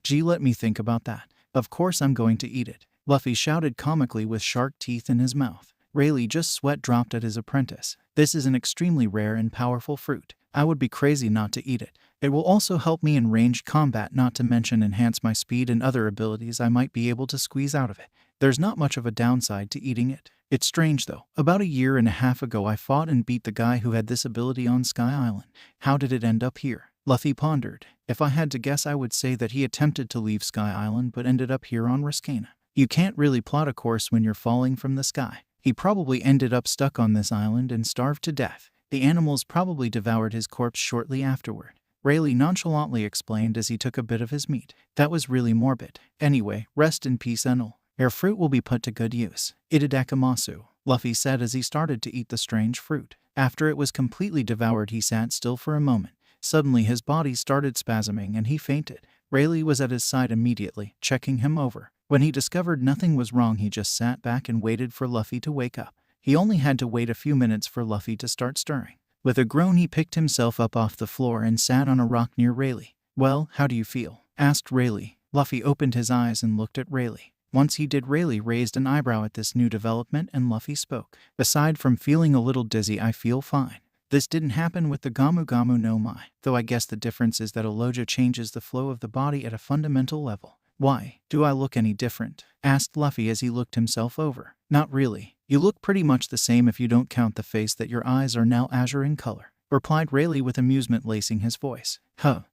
Gee, let me think about that. Of course I'm going to eat it. Luffy shouted comically with shark teeth in his mouth. Rayleigh just sweat dropped at his apprentice. This is an extremely rare and powerful fruit. I would be crazy not to eat it. It will also help me in ranged combat, not to mention enhance my speed and other abilities I might be able to squeeze out of it. There's not much of a downside to eating it. It's strange though. About a year and a half ago I fought and beat the guy who had this ability on Sky Island. How did it end up here? Luffy pondered. If I had to guess, I would say that he attempted to leave Sky Island but ended up here on Ruskana. You can't really plot a course when you're falling from the sky. He probably ended up stuck on this island and starved to death. The animals probably devoured his corpse shortly afterward. Rayleigh nonchalantly explained as he took a bit of his meat. That was really morbid. Anyway, rest in peace, Enel. Your fruit will be put to good use. Itadakamasu, Luffy said as he started to eat the strange fruit. After it was completely devoured, he sat still for a moment. Suddenly his body started spasming and he fainted. Rayleigh was at his side immediately, checking him over. When he discovered nothing was wrong, he just sat back and waited for Luffy to wake up. He only had to wait a few minutes for Luffy to start stirring. With a groan, he picked himself up off the floor and sat on a rock near Rayleigh. Well, how do you feel? Asked Rayleigh. Luffy opened his eyes and looked at Rayleigh. Once he did, Rayleigh raised an eyebrow at this new development and Luffy spoke. Aside from feeling a little dizzy, I feel fine. This didn't happen with the Gamu Gamu no Mai, though I guess the difference is that a Logia changes the flow of the body at a fundamental level. Why? Do I look any different? Asked Luffy as he looked himself over. Not really. You look pretty much the same if you don't count the face that your eyes are now azure in color, replied Rayleigh with amusement lacing his voice.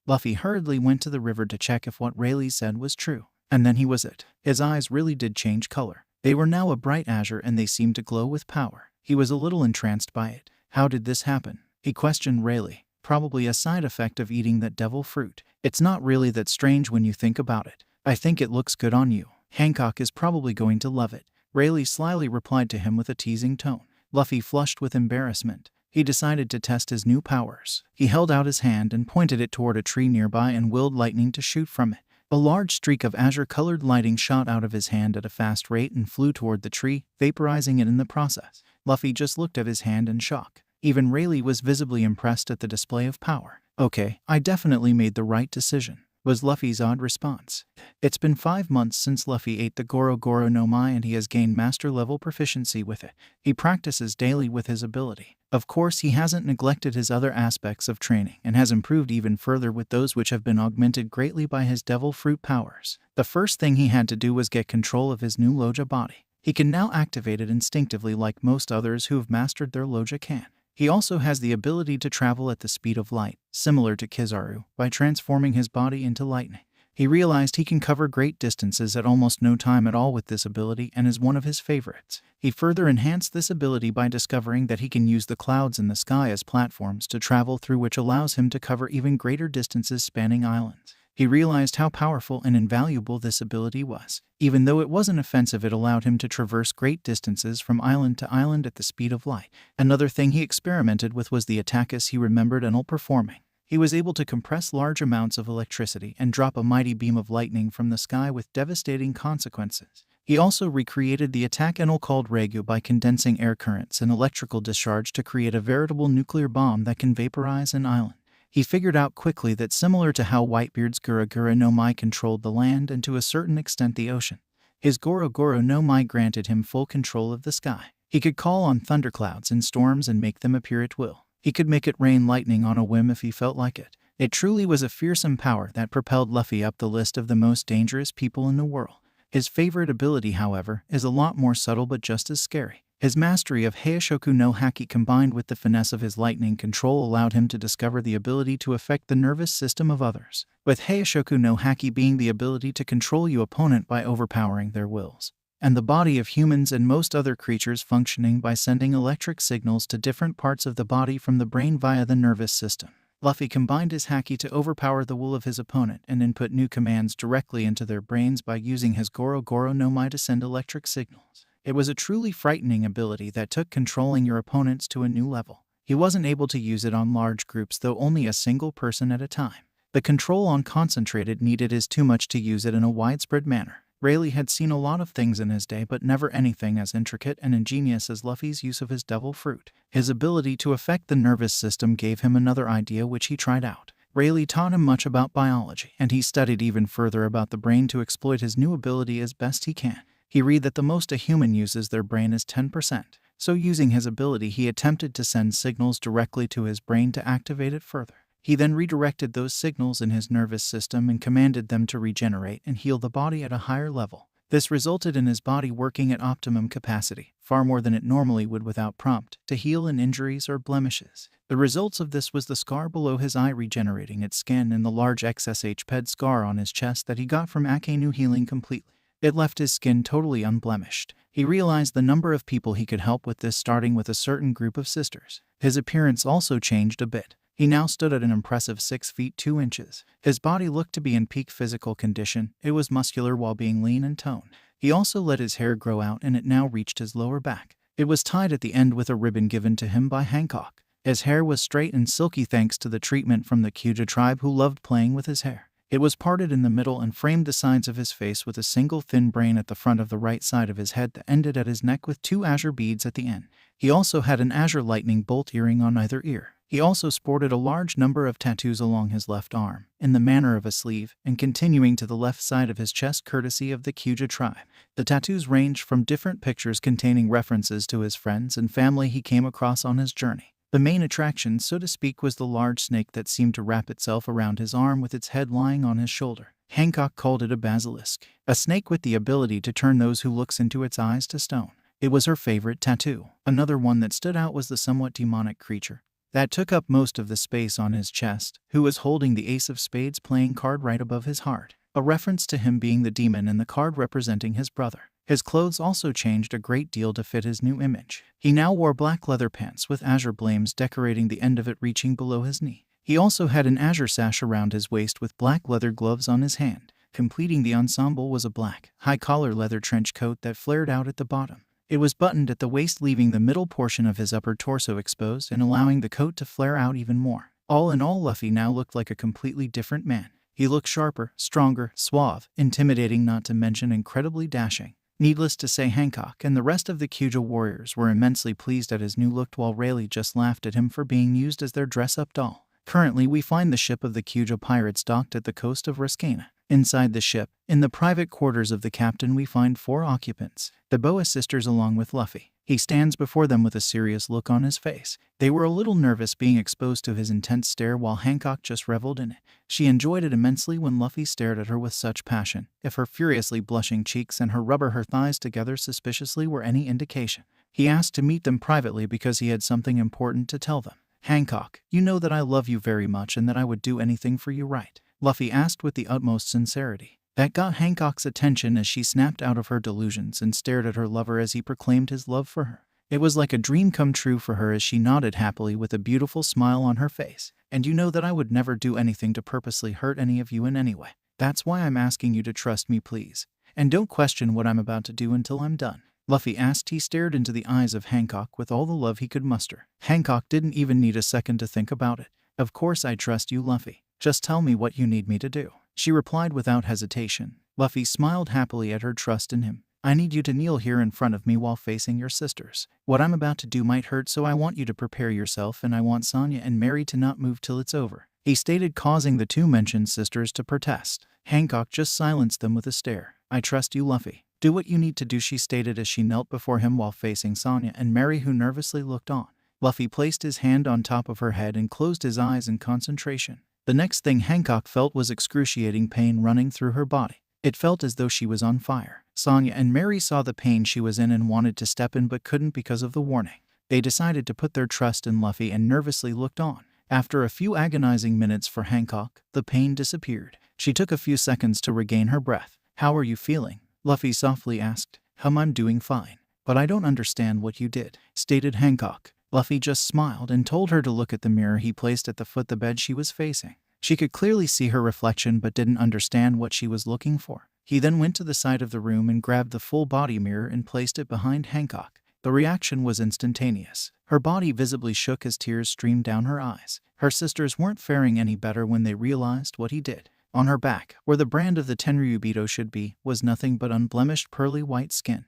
Luffy hurriedly went to the river to check if what Rayleigh said was true. And then he was it. His eyes really did change color. They were now a bright azure and they seemed to glow with power. He was a little entranced by it. How did this happen? He questioned Rayleigh. Probably a side effect of eating that devil fruit. It's not really that strange when you think about it. I think it looks good on you. Hancock is probably going to love it. Rayleigh slyly replied to him with a teasing tone. Luffy flushed with embarrassment. He decided to test his new powers. He held out his hand and pointed it toward a tree nearby and willed lightning to shoot from it. A large streak of azure-colored lighting shot out of his hand at a fast rate and flew toward the tree, vaporizing it in the process. Luffy just looked at his hand in shock. Even Rayleigh was visibly impressed at the display of power. Okay, I definitely made the right decision, was Luffy's odd response. It's been 5 months since Luffy ate the Goro Goro no Mai and he has gained master-level proficiency with it. He practices daily with his ability. Of course, he hasn't neglected his other aspects of training and has improved even further with those which have been augmented greatly by his devil fruit powers. The first thing he had to do was get control of his new Logia body. He can now activate it instinctively like most others who have mastered their Logia can. He also has the ability to travel at the speed of light, similar to Kizaru, by transforming his body into lightning. He realized he can cover great distances at almost no time at all with this ability and is one of his favorites. He further enhanced this ability by discovering that he can use the clouds in the sky as platforms to travel through, which allows him to cover even greater distances spanning islands. He realized how powerful and invaluable this ability was. Even though it wasn't offensive, it allowed him to traverse great distances from island to island at the speed of light. Another thing he experimented with was the hiatus he remembered Enel performing. He was able to compress large amounts of electricity and drop a mighty beam of lightning from the sky with devastating consequences. He also recreated the attack Enel called Regu by condensing air currents and electrical discharge to create a veritable nuclear bomb that can vaporize an island. He figured out quickly that similar to how Whitebeard's Goro Goro no Mai controlled the land and to a certain extent the ocean, his Goro Goro no Mai granted him full control of the sky. He could call on thunderclouds and storms and make them appear at will. He could make it rain lightning on a whim if he felt like it. It truly was a fearsome power that propelled Luffy up the list of the most dangerous people in the world. His favorite ability, however, is a lot more subtle but just as scary. His mastery of Heishoku no Haki combined with the finesse of his lightning control allowed him to discover the ability to affect the nervous system of others, with Heishoku no Haki being the ability to control your opponent by overpowering their wills, and the body of humans and most other creatures functioning by sending electric signals to different parts of the body from the brain via the nervous system. Luffy combined his Haki to overpower the will of his opponent and input new commands directly into their brains by using his Goro Goro no Mai to send electric signals. It was a truly frightening ability that took controlling your opponents to a new level. He wasn't able to use it on large groups, though only a single person at a time. The control on concentrated needed is too much to use it in a widespread manner. Rayleigh had seen a lot of things in his day, but never anything as intricate and ingenious as Luffy's use of his devil fruit. His ability to affect the nervous system gave him another idea which he tried out. Rayleigh taught him much about biology, and he studied even further about the brain to exploit his new ability as best he can. He read that the most a human uses their brain is 10%. So using his ability, he attempted to send signals directly to his brain to activate it further. He then redirected those signals in his nervous system and commanded them to regenerate and heal the body at a higher level. This resulted in his body working at optimum capacity, far more than it normally would without prompt, to heal in injuries or blemishes. The results of this was the scar below his eye regenerating its skin and the large XSH-PED scar on his chest that he got from Akenu healing completely. It left his skin totally unblemished. He realized the number of people he could help with this, starting with a certain group of sisters. His appearance also changed a bit. He now stood at an impressive 6 feet 2 inches. His body looked to be in peak physical condition. It was muscular while being lean and toned. He also let his hair grow out and it now reached his lower back. It was tied at the end with a ribbon given to him by Hancock. His hair was straight and silky thanks to the treatment from the Kuja tribe who loved playing with his hair. It was parted in the middle and framed the sides of his face with a single thin brain at the front of the right side of his head that ended at his neck with 2 azure beads at the end. He also had an azure lightning bolt earring on either ear. He also sported a large number of tattoos along his left arm, in the manner of a sleeve, and continuing to the left side of his chest courtesy of the Kuja tribe. The tattoos ranged from different pictures containing references to his friends and family he came across on his journey. The main attraction, so to speak, was the large snake that seemed to wrap itself around his arm with its head lying on his shoulder. Hancock called it a basilisk, a snake with the ability to turn those who looks into its eyes to stone. It was her favorite tattoo. Another one that stood out was the somewhat demonic creature that took up most of the space on his chest, who was holding the Ace of Spades playing card right above his heart, a reference to him being the demon and the card representing his brother. His clothes also changed a great deal to fit his new image. He now wore black leather pants with azure flames decorating the end of it reaching below his knee. He also had an azure sash around his waist with black leather gloves on his hand. Completing the ensemble was a black, high-collar leather trench coat that flared out at the bottom. It was buttoned at the waist, leaving the middle portion of his upper torso exposed and allowing the coat to flare out even more. All in all, Luffy now looked like a completely different man. He looked sharper, stronger, suave, intimidating, not to mention incredibly dashing. Needless to say, Hancock and the rest of the Kuja warriors were immensely pleased at his new look, while Rayleigh just laughed at him for being used as their dress-up doll. Currently, we find the ship of the Kuja pirates docked at the coast of Ruskana. Inside the ship, in the private quarters of the captain, we find 4 occupants, the Boa sisters along with Luffy. He stands before them with a serious look on his face. They were a little nervous being exposed to his intense stare, while Hancock just reveled in it. She enjoyed it immensely when Luffy stared at her with such passion, if her furiously blushing cheeks and her thighs together suspiciously were any indication. He asked to meet them privately because he had something important to tell them. "Hancock, you know that I love you very much and that I would do anything for you, right?" Luffy asked with the utmost sincerity. That got Hancock's attention as she snapped out of her delusions and stared at her lover as he proclaimed his love for her. It was like a dream come true for her as she nodded happily with a beautiful smile on her face. "And you know that I would never do anything to purposely hurt any of you in any way. That's why I'm asking you to trust me, please. And don't question what I'm about to do until I'm done." Luffy asked. He stared into the eyes of Hancock with all the love he could muster. Hancock didn't even need a second to think about it. "Of course I trust you, Luffy. Just tell me what you need me to do," she replied without hesitation. Luffy smiled happily at her trust in him. "I need you to kneel here in front of me while facing your sisters. What I'm about to do might hurt, so I want you to prepare yourself, and I want Sonya and Mary to not move till it's over," he stated, causing the 2 mentioned sisters to protest. Hancock just silenced them with a stare. "I trust you, Luffy. Do what you need to do," she stated as she knelt before him while facing Sonya and Mary, who nervously looked on. Luffy placed his hand on top of her head and closed his eyes in concentration. The next thing Hancock felt was excruciating pain running through her body. It felt as though she was on fire. Sonya and Mary saw the pain she was in and wanted to step in but couldn't because of the warning. They decided to put their trust in Luffy and nervously looked on. After a few agonizing minutes for Hancock, the pain disappeared. She took a few seconds to regain her breath. "How are you feeling?" Luffy softly asked. "I'm doing fine. But I don't understand what you did," stated Hancock. Luffy just smiled and told her to look at the mirror he placed at the foot of the bed she was facing. She could clearly see her reflection but didn't understand what she was looking for. He then went to the side of the room and grabbed the full body mirror and placed it behind Hancock. The reaction was instantaneous. Her body visibly shook as tears streamed down her eyes. Her sisters weren't faring any better when they realized what he did. On her back, where the brand of the Tenryubito should be, was nothing but unblemished pearly white skin.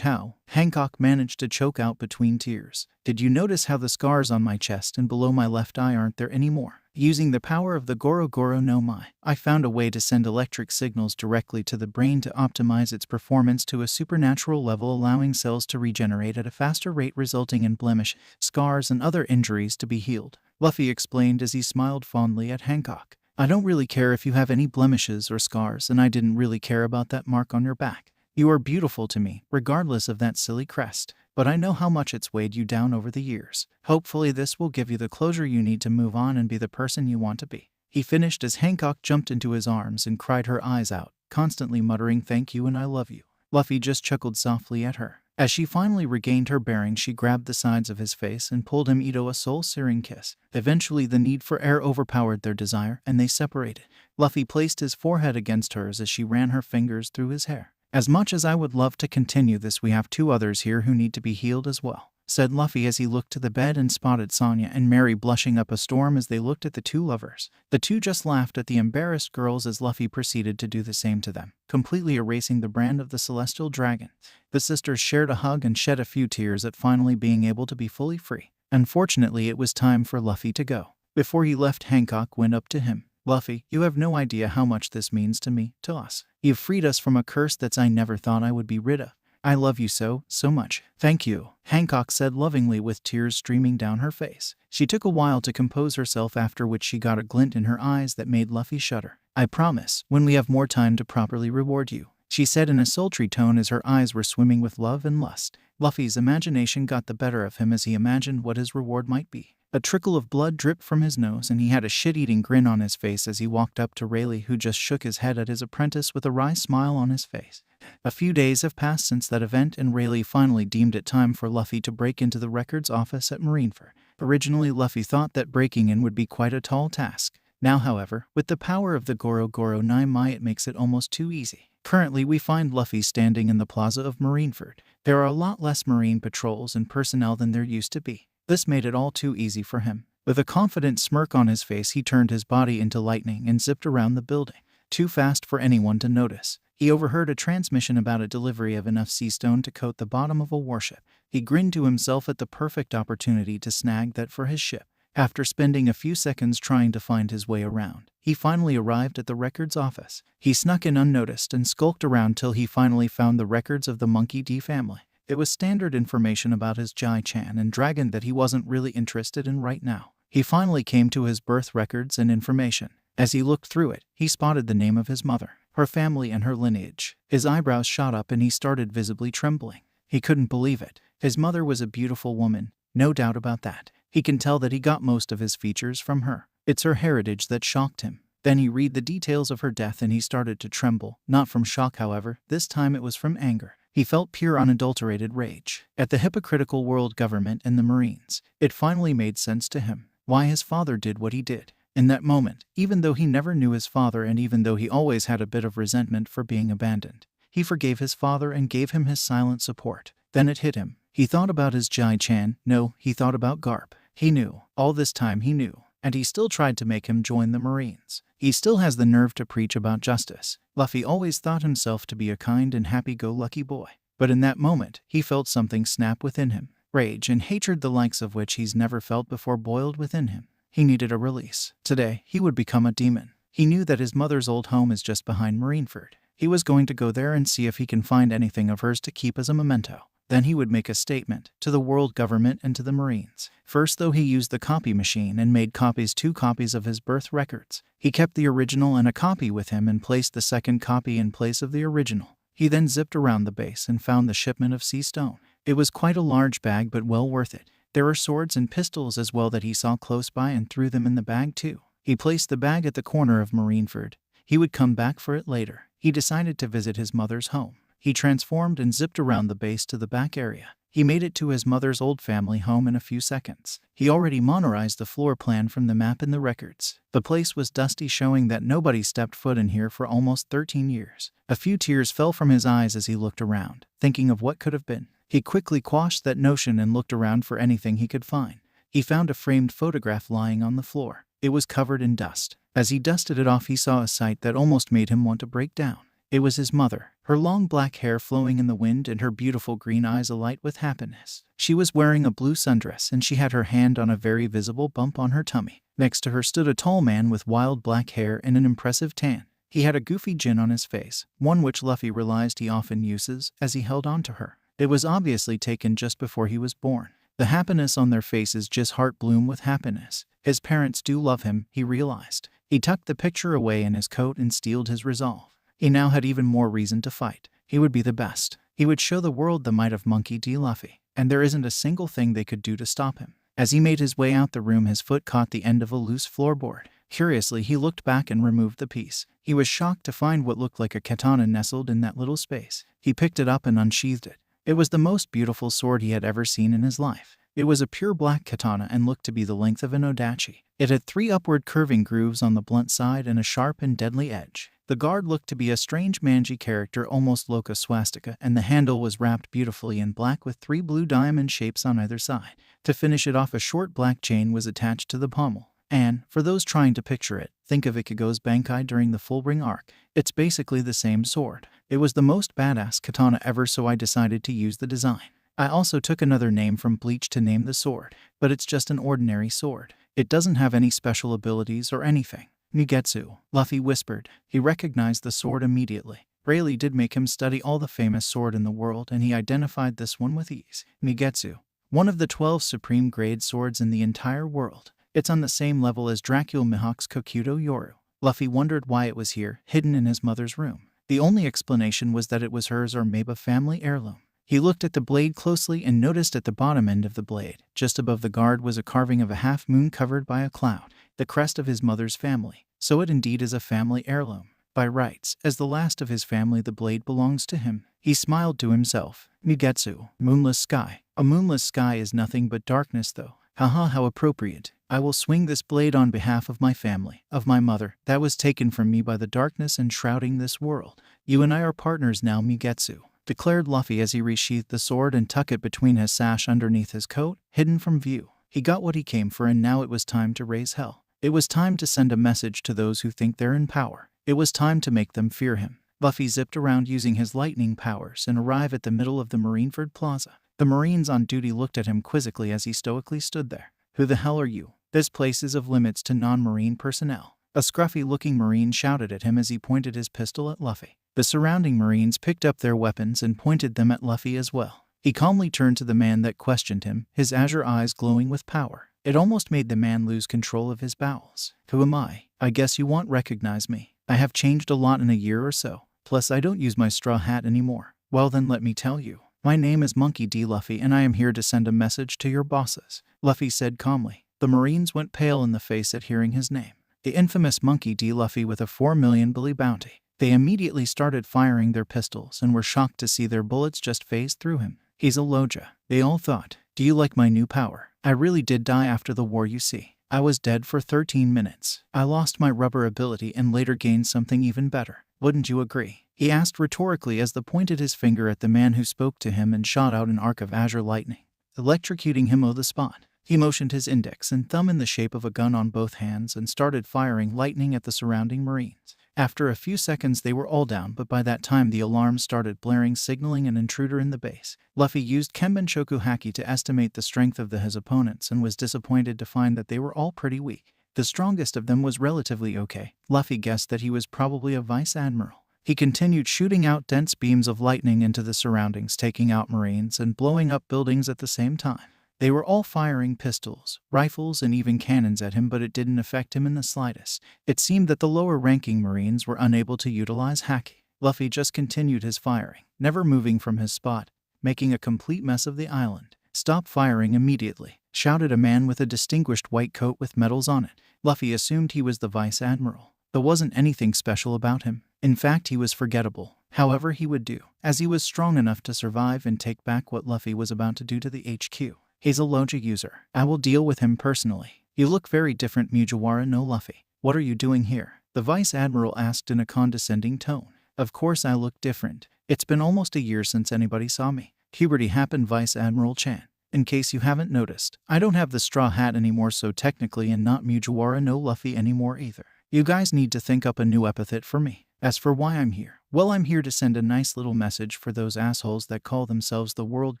How? Hancock managed to choke out between tears. Did you notice how the scars on my chest and below my left eye aren't there anymore? Using the power of the Goro Goro no Mai, I found a way to send electric signals directly to the brain to optimize its performance to a supernatural level, allowing cells to regenerate at a faster rate, resulting in blemish, scars, and other injuries to be healed. Luffy explained as he smiled fondly at Hancock. I don't really care if you have any blemishes or scars, and I didn't really care about that mark on your back. You are beautiful to me, regardless of that silly crest, but I know how much it's weighed you down over the years. Hopefully this will give you the closure you need to move on and be the person you want to be. He finished as Hancock jumped into his arms and cried her eyes out, constantly muttering thank you and I love you. Luffy just chuckled softly at her. As she finally regained her bearings, she grabbed the sides of his face and pulled him into a soul-searing kiss. Eventually the need for air overpowered their desire, and they separated. Luffy placed his forehead against hers as she ran her fingers through his hair. As much as I would love to continue this, we have 2 others here who need to be healed as well, said Luffy as he looked to the bed and spotted Sonya and Mary blushing up a storm as they looked at the 2 lovers. The 2 just laughed at the embarrassed girls as Luffy proceeded to do the same to them, completely erasing the brand of the celestial dragon. The sisters shared a hug and shed a few tears at finally being able to be fully free. Unfortunately, it was time for Luffy to go. Before he left, Hancock went up to him. Luffy, you have no idea how much this means to me, to us. You've freed us from a curse that I never thought I would be rid of. I love you so much. Thank you, Hancock said lovingly with tears streaming down her face. She took a while to compose herself, after which she got a glint in her eyes that made Luffy shudder. I promise, when we have more time, to properly reward you, she said in a sultry tone as her eyes were swimming with love and lust. Luffy's imagination got the better of him as he imagined what his reward might be. A trickle of blood dripped from his nose, and he had a shit-eating grin on his face as he walked up to Rayleigh, who just shook his head at his apprentice with a wry smile on his face. A few days have passed since that event, and Rayleigh finally deemed it time for Luffy to break into the records office at Marineford. Originally, Luffy thought that breaking in would be quite a tall task. Now, however, with the power of the Goro Goro no Mai, it makes it almost too easy. Currently, we find Luffy standing in the plaza of Marineford. There are a lot less marine patrols and personnel than there used to be. This made it all too easy for him. With a confident smirk on his face, he turned his body into lightning and zipped around the building. Too fast for anyone to notice. He overheard a transmission about a delivery of enough sea stone to coat the bottom of a warship. He grinned to himself at the perfect opportunity to snag that for his ship. After spending a few seconds trying to find his way around, he finally arrived at the records office. He snuck in unnoticed and skulked around till he finally found the records of the Monkey D family. It was standard information about his Jai-chan and dragon that he wasn't really interested in right now. He finally came to his birth records and information. As he looked through it, he spotted the name of his mother, her family, and her lineage. His eyebrows shot up and he started visibly trembling. He couldn't believe it. His mother was a beautiful woman, no doubt about that. He can tell that he got most of his features from her. It's her heritage that shocked him. Then he read the details of her death and he started to tremble, not from shock however, this time it was from anger. He felt pure unadulterated rage at the hypocritical world government and the Marines. It finally made sense to him why his father did what he did. In that moment, even though he never knew his father and even though he always had a bit of resentment for being abandoned, he forgave his father and gave him his silent support. Then it hit him. He thought about his Jai-chan. No, he thought about Garp. He knew. All this time he knew. And he still tried to make him join the Marines. He still has the nerve to preach about justice. Luffy always thought himself to be a kind and happy-go-lucky boy. But in that moment, he felt something snap within him. Rage and hatred, the likes of which he's never felt before, boiled within him. He needed a release. Today, he would become a demon. He knew that his mother's old home is just behind Marineford. He was going to go there and see if he can find anything of hers to keep as a memento. Then he would make a statement to the world government and to the Marines. First, though, he used the copy machine and made 2 copies of his birth records. He kept the original and a copy with him and placed the second copy in place of the original. He then zipped around the base and found the shipment of sea stone. It was quite a large bag, but well worth it. There were swords and pistols as well that he saw close by and threw them in the bag too. He placed the bag at the corner of Marineford. He would come back for it later. He decided to visit his mother's home. He transformed and zipped around the base to the back area. He made it to his mother's old family home in a few seconds. He already monorized the floor plan from the map in the records. The place was dusty, showing that nobody stepped foot in here for almost 13 years. A few tears fell from his eyes as he looked around, thinking of what could have been. He quickly quashed that notion and looked around for anything he could find. He found a framed photograph lying on the floor. It was covered in dust. As he dusted it off, he saw a sight that almost made him want to break down. It was his mother, her long black hair flowing in the wind and her beautiful green eyes alight with happiness. She was wearing a blue sundress and she had her hand on a very visible bump on her tummy. Next to her stood a tall man with wild black hair and an impressive tan. He had a goofy grin on his face, one which Luffy realized he often uses as he held on to her. It was obviously taken just before he was born. The happiness on their faces just heart bloom with happiness. His parents do love him, he realized. He tucked the picture away in his coat and steeled his resolve. He now had even more reason to fight. He would be the best. He would show the world the might of Monkey D. Luffy, and there isn't a single thing they could do to stop him. As he made his way out the room, his foot caught the end of a loose floorboard. Curiously, he looked back and removed the piece. He was shocked to find what looked like a katana nestled in that little space. He picked it up and unsheathed it. It was the most beautiful sword he had ever seen in his life. It was a pure black katana and looked to be the length of an odachi. It had 3 upward curving grooves on the blunt side and a sharp and deadly edge. The guard looked to be a strange manji character, almost Loca swastika, and the handle was wrapped beautifully in black with 3 blue diamond shapes on either side. To finish it off, a short black chain was attached to the pommel. And, for those trying to picture it, think of Ichigo's Bankai during the Full Ring arc. It's basically the same sword. It was the most badass katana ever, so I decided to use the design. I also took another name from Bleach to name the sword, but it's just an ordinary sword. It doesn't have any special abilities or anything. Nigetsu, Luffy whispered. He recognized the sword immediately. Rayleigh did make him study all the famous sword in the world, and he identified this one with ease. Nigetsu, one of the 12 supreme grade swords in the entire world. It's on the same level as Dracula Mihawk's Kokudo Yoru. Luffy wondered why it was here, hidden in his mother's room. The only explanation was that it was hers or maybe a family heirloom. He looked at the blade closely and noticed at the bottom end of the blade, just above the guard, was a carving of a half moon covered by a cloud, the crest of his mother's family. So it indeed is a family heirloom. By rights, as the last of his family, the blade belongs to him. He smiled to himself. Nigetsu, moonless sky. A moonless sky is nothing but darkness though. Haha, how appropriate. I will swing this blade on behalf of my family, of my mother, that was taken from me by the darkness enshrouding this world. You and I are partners now, Nigetsu, declared Luffy as he resheathed the sword and tucked it between his sash underneath his coat, hidden from view. He got what he came for, and now it was time to raise hell. It was time to send a message to those who think they're in power. It was time to make them fear him. Luffy zipped around using his lightning powers and arrived at the middle of the Marineford Plaza. The Marines on duty looked at him quizzically as he stoically stood there. Who the hell are you? This place is of limits to non-Marine personnel. A scruffy-looking Marine shouted at him as he pointed his pistol at Luffy. The surrounding Marines picked up their weapons and pointed them at Luffy as well. He calmly turned to the man that questioned him, his azure eyes glowing with power. It almost made the man lose control of his bowels. Who am I? I guess you won't recognize me. I have changed a lot in a year or so. Plus, I don't use my straw hat anymore. Well then, let me tell you. My name is Monkey D. Luffy, and I am here to send a message to your bosses, Luffy said calmly. The Marines went pale in the face at hearing his name. The infamous Monkey D. Luffy with a 4 million bully bounty. They immediately started firing their pistols and were shocked to see their bullets just phase through him. He's a Logia, they all thought. Do you like my new power? I really did die after the war, you see. I was dead for 13 minutes. I lost my rubber ability and later gained something even better. Wouldn't you agree? He asked rhetorically as he pointed his finger at the man who spoke to him and shot out an arc of azure lightning, electrocuting him on the spot. He motioned his index and thumb in the shape of a gun on both hands and started firing lightning at the surrounding Marines. After a few seconds they were all down, but by that time the alarm started blaring, signaling an intruder in the base. Luffy used Kenbenshoku Haki to estimate the strength of his opponents and was disappointed to find that they were all pretty weak. The strongest of them was relatively okay. Luffy guessed that he was probably a vice admiral. He continued shooting out dense beams of lightning into the surroundings, taking out Marines and blowing up buildings at the same time. They were all firing pistols, rifles, and even cannons at him, but it didn't affect him in the slightest. It seemed that the lower-ranking Marines were unable to utilize Haki. Luffy just continued his firing, never moving from his spot, making a complete mess of the island. Stop firing immediately, shouted a man with a distinguished white coat with medals on it. Luffy assumed he was the vice admiral. There wasn't anything special about him. In fact, he was forgettable. However, he would do, as he was strong enough to survive and take back what Luffy was about to do to the HQ. He's a Logia user. I will deal with him personally. You look very different, Mugiwara no Luffy. What are you doing here? The Vice Admiral asked in a condescending tone. Of course I look different. It's been almost a year since anybody saw me. Puberty happened, Vice Admiral Chan. In case you haven't noticed, I don't have the straw hat anymore, so technically and not Mugiwara no Luffy anymore either. You guys need to think up a new epithet for me. As for why I'm here, well, I'm here to send a nice little message for those assholes that call themselves the world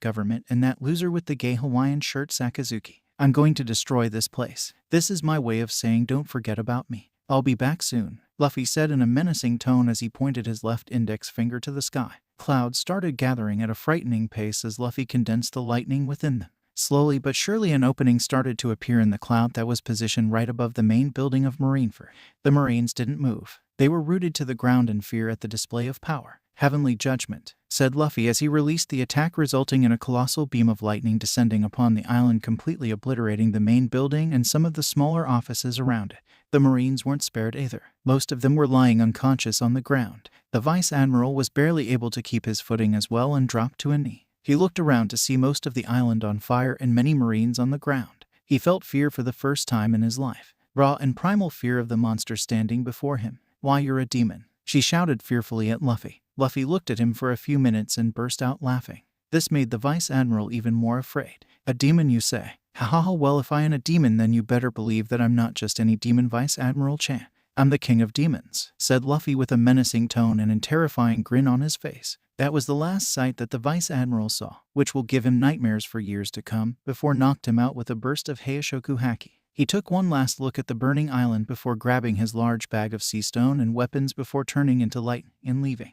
government and that loser with the gay Hawaiian shirt Sakazuki. I'm going to destroy this place. This is my way of saying don't forget about me. I'll be back soon, Luffy said in a menacing tone as he pointed his left index finger to the sky. Clouds started gathering at a frightening pace as Luffy condensed the lightning within them. Slowly but surely an opening started to appear in the cloud that was positioned right above the main building of Marineford. The Marines didn't move. They were rooted to the ground in fear at the display of power. Heavenly judgment, said Luffy as he released the attack, resulting in a colossal beam of lightning descending upon the island, completely obliterating the main building and some of the smaller offices around it. The Marines weren't spared either. Most of them were lying unconscious on the ground. The Vice Admiral was barely able to keep his footing as well and dropped to a knee. He looked around to see most of the island on fire and many Marines on the ground. He felt fear for the first time in his life. Raw and primal fear of the monster standing before him. Why, you're a demon, she shouted fearfully at Luffy. Luffy looked at him for a few minutes and burst out laughing. This made the Vice Admiral even more afraid. A demon, you say? Ha ha ha, well, if I am a demon, then you better believe that I'm not just any demon, Vice Admiral Chan. I'm the king of demons, said Luffy with a menacing tone and a terrifying grin on his face. That was the last sight that the Vice Admiral saw, which will give him nightmares for years to come, before knocked him out with a burst of Heishoku Haki. He took one last look at the burning island before grabbing his large bag of sea stone and weapons before turning into lightning and leaving.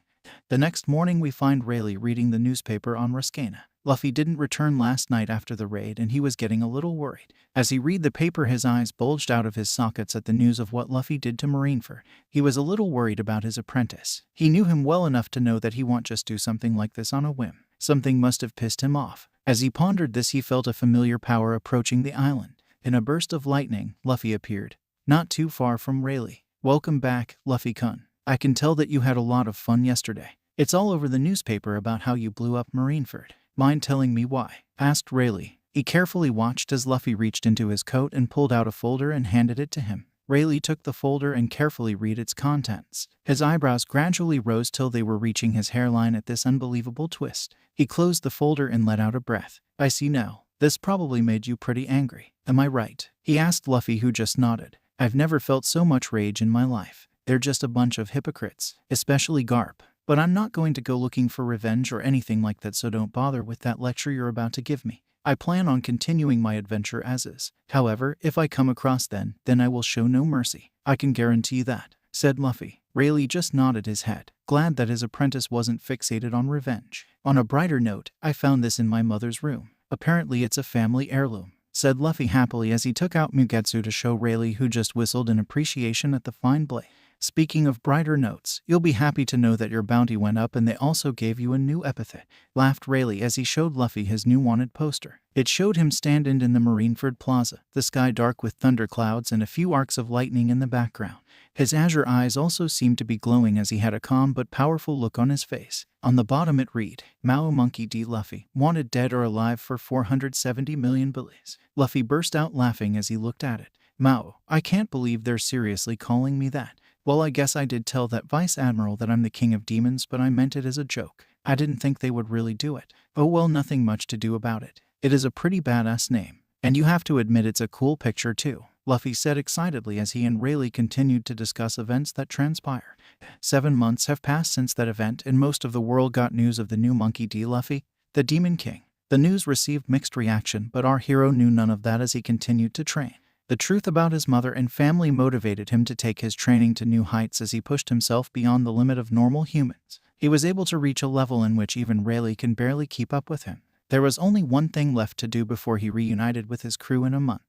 The next morning we find Rayleigh reading the newspaper on Ruskana. Luffy didn't return last night after the raid and he was getting a little worried. As he read the paper, his eyes bulged out of his sockets at the news of what Luffy did to Marineford. He was a little worried about his apprentice. He knew him well enough to know that he won't just do something like this on a whim. Something must have pissed him off. As he pondered this, he felt a familiar power approaching the island. In a burst of lightning, Luffy appeared, not too far from Rayleigh. Welcome back, Luffy-kun. I can tell that you had a lot of fun yesterday. It's all over the newspaper about how you blew up Marineford. Mind telling me why? Asked Rayleigh. He carefully watched as Luffy reached into his coat and pulled out a folder and handed it to him. Rayleigh took the folder and carefully read its contents. His eyebrows gradually rose till they were reaching his hairline at this unbelievable twist. He closed the folder and let out a breath. I see now. This probably made you pretty angry. Am I right? He asked Luffy, who just nodded. I've never felt so much rage in my life. They're just a bunch of hypocrites, especially Garp. But I'm not going to go looking for revenge or anything like that, so don't bother with that lecture you're about to give me. I plan on continuing my adventure as is. However, if I come across then I will show no mercy. I can guarantee that, said Luffy. Rayleigh just nodded his head, glad that his apprentice wasn't fixated on revenge. On a brighter note, I found this in my mother's room. Apparently it's a family heirloom, said Luffy happily as he took out Mugetsu to show Rayleigh, who just whistled in appreciation at the fine blade. Speaking of brighter notes, you'll be happy to know that your bounty went up and they also gave you a new epithet, laughed Rayleigh as he showed Luffy his new wanted poster. It showed him standing in the Marineford Plaza, the sky dark with thunderclouds and a few arcs of lightning in the background. His azure eyes also seemed to be glowing as he had a calm but powerful look on his face. On the bottom it read, Mao Monkey D. Luffy, wanted dead or alive for 470 million billies. Luffy burst out laughing as he looked at it. Mao, I can't believe they're seriously calling me that. Well, I guess I did tell that Vice Admiral that I'm the king of demons, but I meant it as a joke. I didn't think they would really do it. Oh well, nothing much to do about it. It is a pretty badass name. And you have to admit it's a cool picture too, Luffy said excitedly as he and Rayleigh continued to discuss events that transpired. 7 months have passed since that event and most of the world got news of the new Monkey D. Luffy, the Demon King. The news received mixed reaction, but our hero knew none of that as he continued to train. The truth about his mother and family motivated him to take his training to new heights as he pushed himself beyond the limit of normal humans. He was able to reach a level in which even Rayleigh can barely keep up with him. There was only one thing left to do before he reunited with his crew in a month.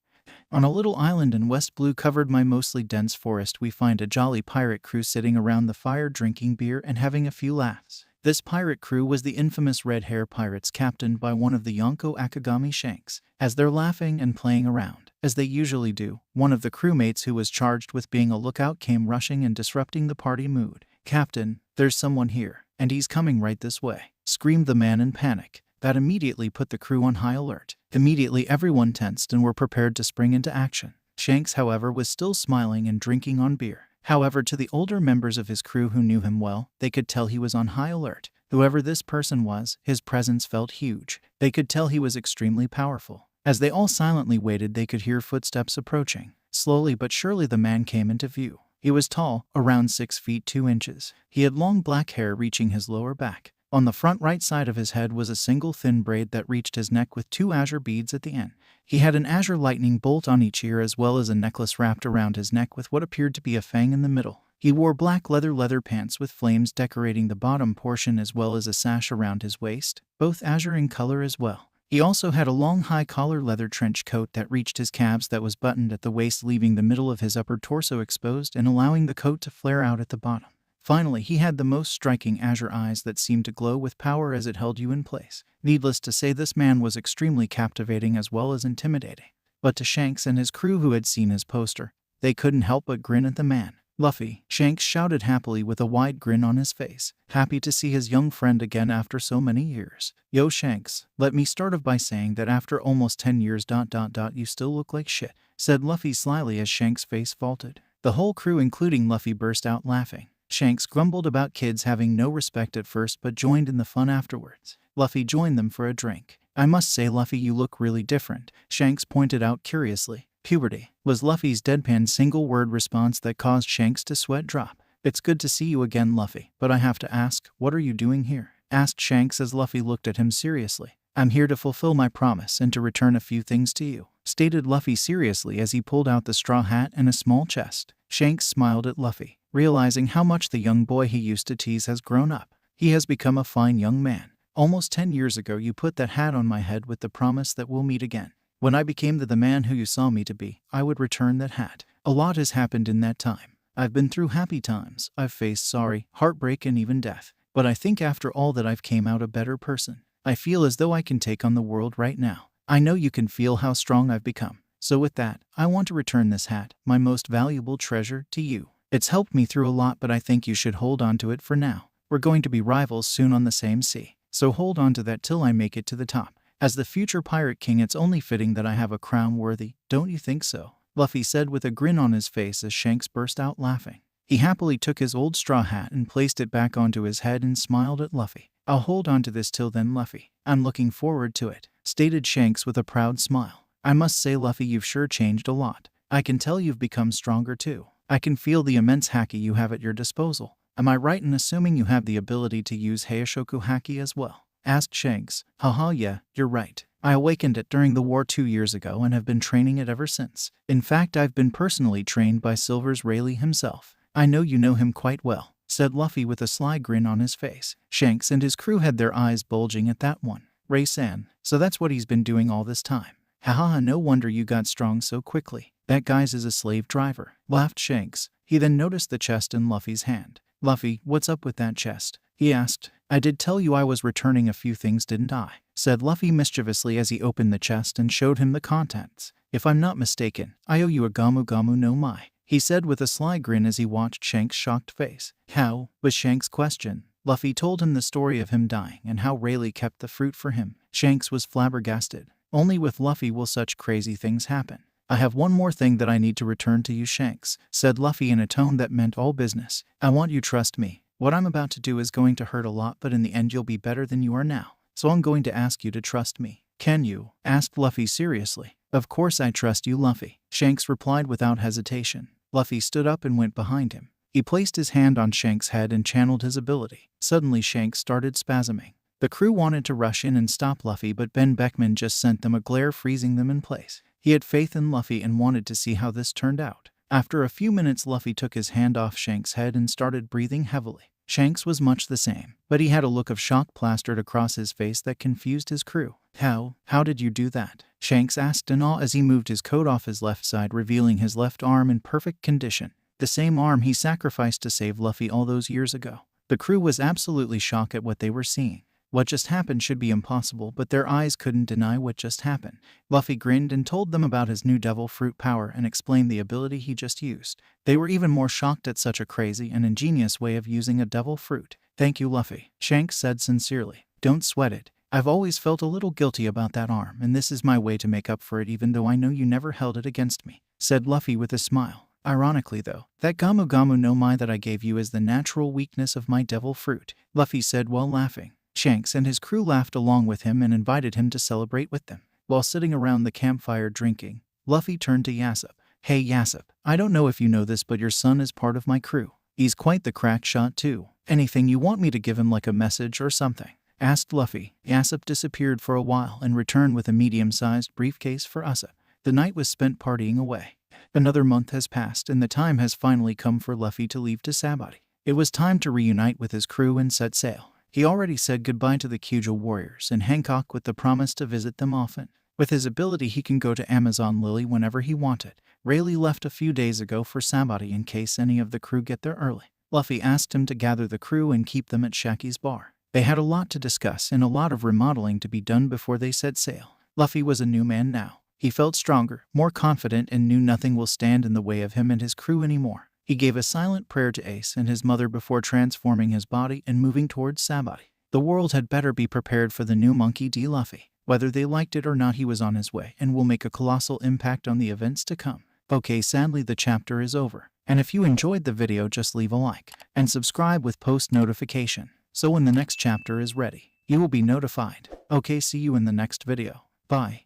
On a little island in West Blue covered by mostly dense forest, we find a jolly pirate crew sitting around the fire drinking beer and having a few laughs. This pirate crew was the infamous Red Hair Pirates captained by one of the Yonko Akagami Shanks. As they're laughing and playing around, as they usually do, one of the crewmates who was charged with being a lookout came rushing and disrupting the party mood. Captain, there's someone here, and he's coming right this way, screamed the man in panic. That immediately put the crew on high alert. Immediately everyone tensed and were prepared to spring into action. Shanks, however, was still smiling and drinking on beer. However, to the older members of his crew who knew him well, they could tell he was on high alert. Whoever this person was, his presence felt huge. They could tell he was extremely powerful. As they all silently waited, they could hear footsteps approaching. Slowly but surely the man came into view. He was tall, around 6 feet 2 inches. He had long black hair reaching his lower back. On the front right side of his head was a single thin braid that reached his neck with 2 azure beads at the end. He had an azure lightning bolt on each ear as well as a necklace wrapped around his neck with what appeared to be a fang in the middle. He wore black leather pants with flames decorating the bottom portion as well as a sash around his waist, both azure in color as well. He also had a long high-collar leather trench coat that reached his calves that was buttoned at the waist, leaving the middle of his upper torso exposed and allowing the coat to flare out at the bottom. Finally, he had the most striking azure eyes that seemed to glow with power as it held you in place. Needless to say, this man was extremely captivating as well as intimidating. But to Shanks and his crew who had seen his poster, they couldn't help but grin at the man. "Luffy," Shanks shouted happily with a wide grin on his face, happy to see his young friend again after so many years. "Yo Shanks, let me start off by saying that after almost 10 years you still look like shit," said Luffy slyly as Shanks' face vaulted. The whole crew including Luffy burst out laughing. Shanks grumbled about kids having no respect at first but joined in the fun afterwards. Luffy joined them for a drink. "I must say, Luffy, you look really different," Shanks pointed out curiously. "Puberty," was Luffy's deadpan single-word response that caused Shanks to sweat drop. "It's good to see you again, Luffy, but I have to ask, what are you doing here?" asked Shanks as Luffy looked at him seriously. "I'm here to fulfill my promise and to return a few things to you," stated Luffy seriously as he pulled out the straw hat and a small chest. Shanks smiled at Luffy, realizing how much the young boy he used to tease has grown up. He has become a fine young man. "Almost 10 years ago you put that hat on my head with the promise that we'll meet again. When I became the man who you saw me to be, I would return that hat. A lot has happened in that time. I've been through happy times, I've faced sorry, heartbreak and even death. But I think after all that I've came out a better person. I feel as though I can take on the world right now. I know you can feel how strong I've become. So with that, I want to return this hat, my most valuable treasure, to you. It's helped me through a lot, but I think you should hold on to it for now. We're going to be rivals soon on the same sea. So hold on to that till I make it to the top. As the future Pirate King, it's only fitting that I have a crown worthy, don't you think so?" Luffy said with a grin on his face as Shanks burst out laughing. He happily took his old straw hat and placed it back onto his head and smiled at Luffy. "I'll hold on to this till then, Luffy. I'm looking forward to it," stated Shanks with a proud smile. "I must say, Luffy, you've sure changed a lot. I can tell you've become stronger too. I can feel the immense haki you have at your disposal. Am I right in assuming you have the ability to use Heishoku haki as well?" asked Shanks. "Haha, yeah, you're right. I awakened it during the war 2 years ago and have been training it ever since. In fact, I've been personally trained by Silver's Rayleigh himself. I know you know him quite well," said Luffy with a sly grin on his face. Shanks and his crew had their eyes bulging at that one. "Ray-san, so that's what he's been doing all this time. Haha, no wonder you got strong so quickly. That guy's is a slave driver," laughed Shanks. He then noticed the chest in Luffy's hand. "Luffy, what's up with that chest?" he asked. "I did tell you I was returning a few things, didn't I?" said Luffy mischievously as he opened the chest and showed him the contents. "If I'm not mistaken, I owe you a Gamu Gamu no Mai," he said with a sly grin as he watched Shanks' shocked face. "How?" was Shanks' question. Luffy told him the story of him dying and how Rayleigh kept the fruit for him. Shanks was flabbergasted. Only with Luffy will such crazy things happen. "I have one more thing that I need to return to you, Shanks," said Luffy in a tone that meant all business. "I want you to trust me. What I'm about to do is going to hurt a lot, but in the end you'll be better than you are now. So I'm going to ask you to trust me." "Can you?" asked Luffy seriously. "Of course I trust you, Luffy," Shanks replied without hesitation. Luffy stood up and went behind him. He placed his hand on Shanks' head and channeled his ability. Suddenly Shanks started spasming. The crew wanted to rush in and stop Luffy, but Ben Beckman just sent them a glare, freezing them in place. He had faith in Luffy and wanted to see how this turned out. After a few minutes, Luffy took his hand off Shanks' head and started breathing heavily. Shanks was much the same, but he had a look of shock plastered across his face that confused his crew. How did you do that?" Shanks asked in awe as he moved his coat off his left side, revealing his left arm in perfect condition. The same arm he sacrificed to save Luffy all those years ago. The crew was absolutely shocked at what they were seeing. What just happened should be impossible, but their eyes couldn't deny what just happened. Luffy grinned and told them about his new devil fruit power and explained the ability he just used. They were even more shocked at such a crazy and ingenious way of using a devil fruit. "Thank you, Luffy," Shanks said sincerely. "Don't sweat it. I've always felt a little guilty about that arm, and this is my way to make up for it, even though I know you never held it against me," said Luffy with a smile. Ironically though, that Gamu Gamu no Mai that I gave you is the natural weakness of my devil fruit, Luffy said while laughing. Shanks and his crew laughed along with him and invited him to celebrate with them. While sitting around the campfire drinking, Luffy turned to Yasopp. Hey Yasopp, I don't know if you know this, but your son is part of my crew. He's quite the crack shot too. Anything you want me to give him, like a message or something? Asked Luffy. Yasopp disappeared for a while and returned with a medium-sized briefcase for Usopp. The night was spent partying away. Another month has passed and the time has finally come for Luffy to leave to Sabaody. It was time to reunite with his crew and set sail. He already said goodbye to the Kyujo warriors and Hancock with the promise to visit them often. With his ability, he can go to Amazon Lily whenever he wanted. Rayleigh left a few days ago for Sabaody in case any of the crew get there early. Luffy asked him to gather the crew and keep them at Shaki's bar. They had a lot to discuss and a lot of remodeling to be done before they set sail. Luffy was a new man now. He felt stronger, more confident, and knew nothing will stand in the way of him and his crew anymore. He gave a silent prayer to Ace and his mother before transforming his body and moving towards Sabaody. The world had better be prepared for the new Monkey D. Luffy. Whether they liked it or not, he was on his way and will make a colossal impact on the events to come. Okay, sadly the chapter is over. And if you enjoyed the video, just leave a like and subscribe with post notification, so when the next chapter is ready, you will be notified. Okay, see you in the next video. Bye.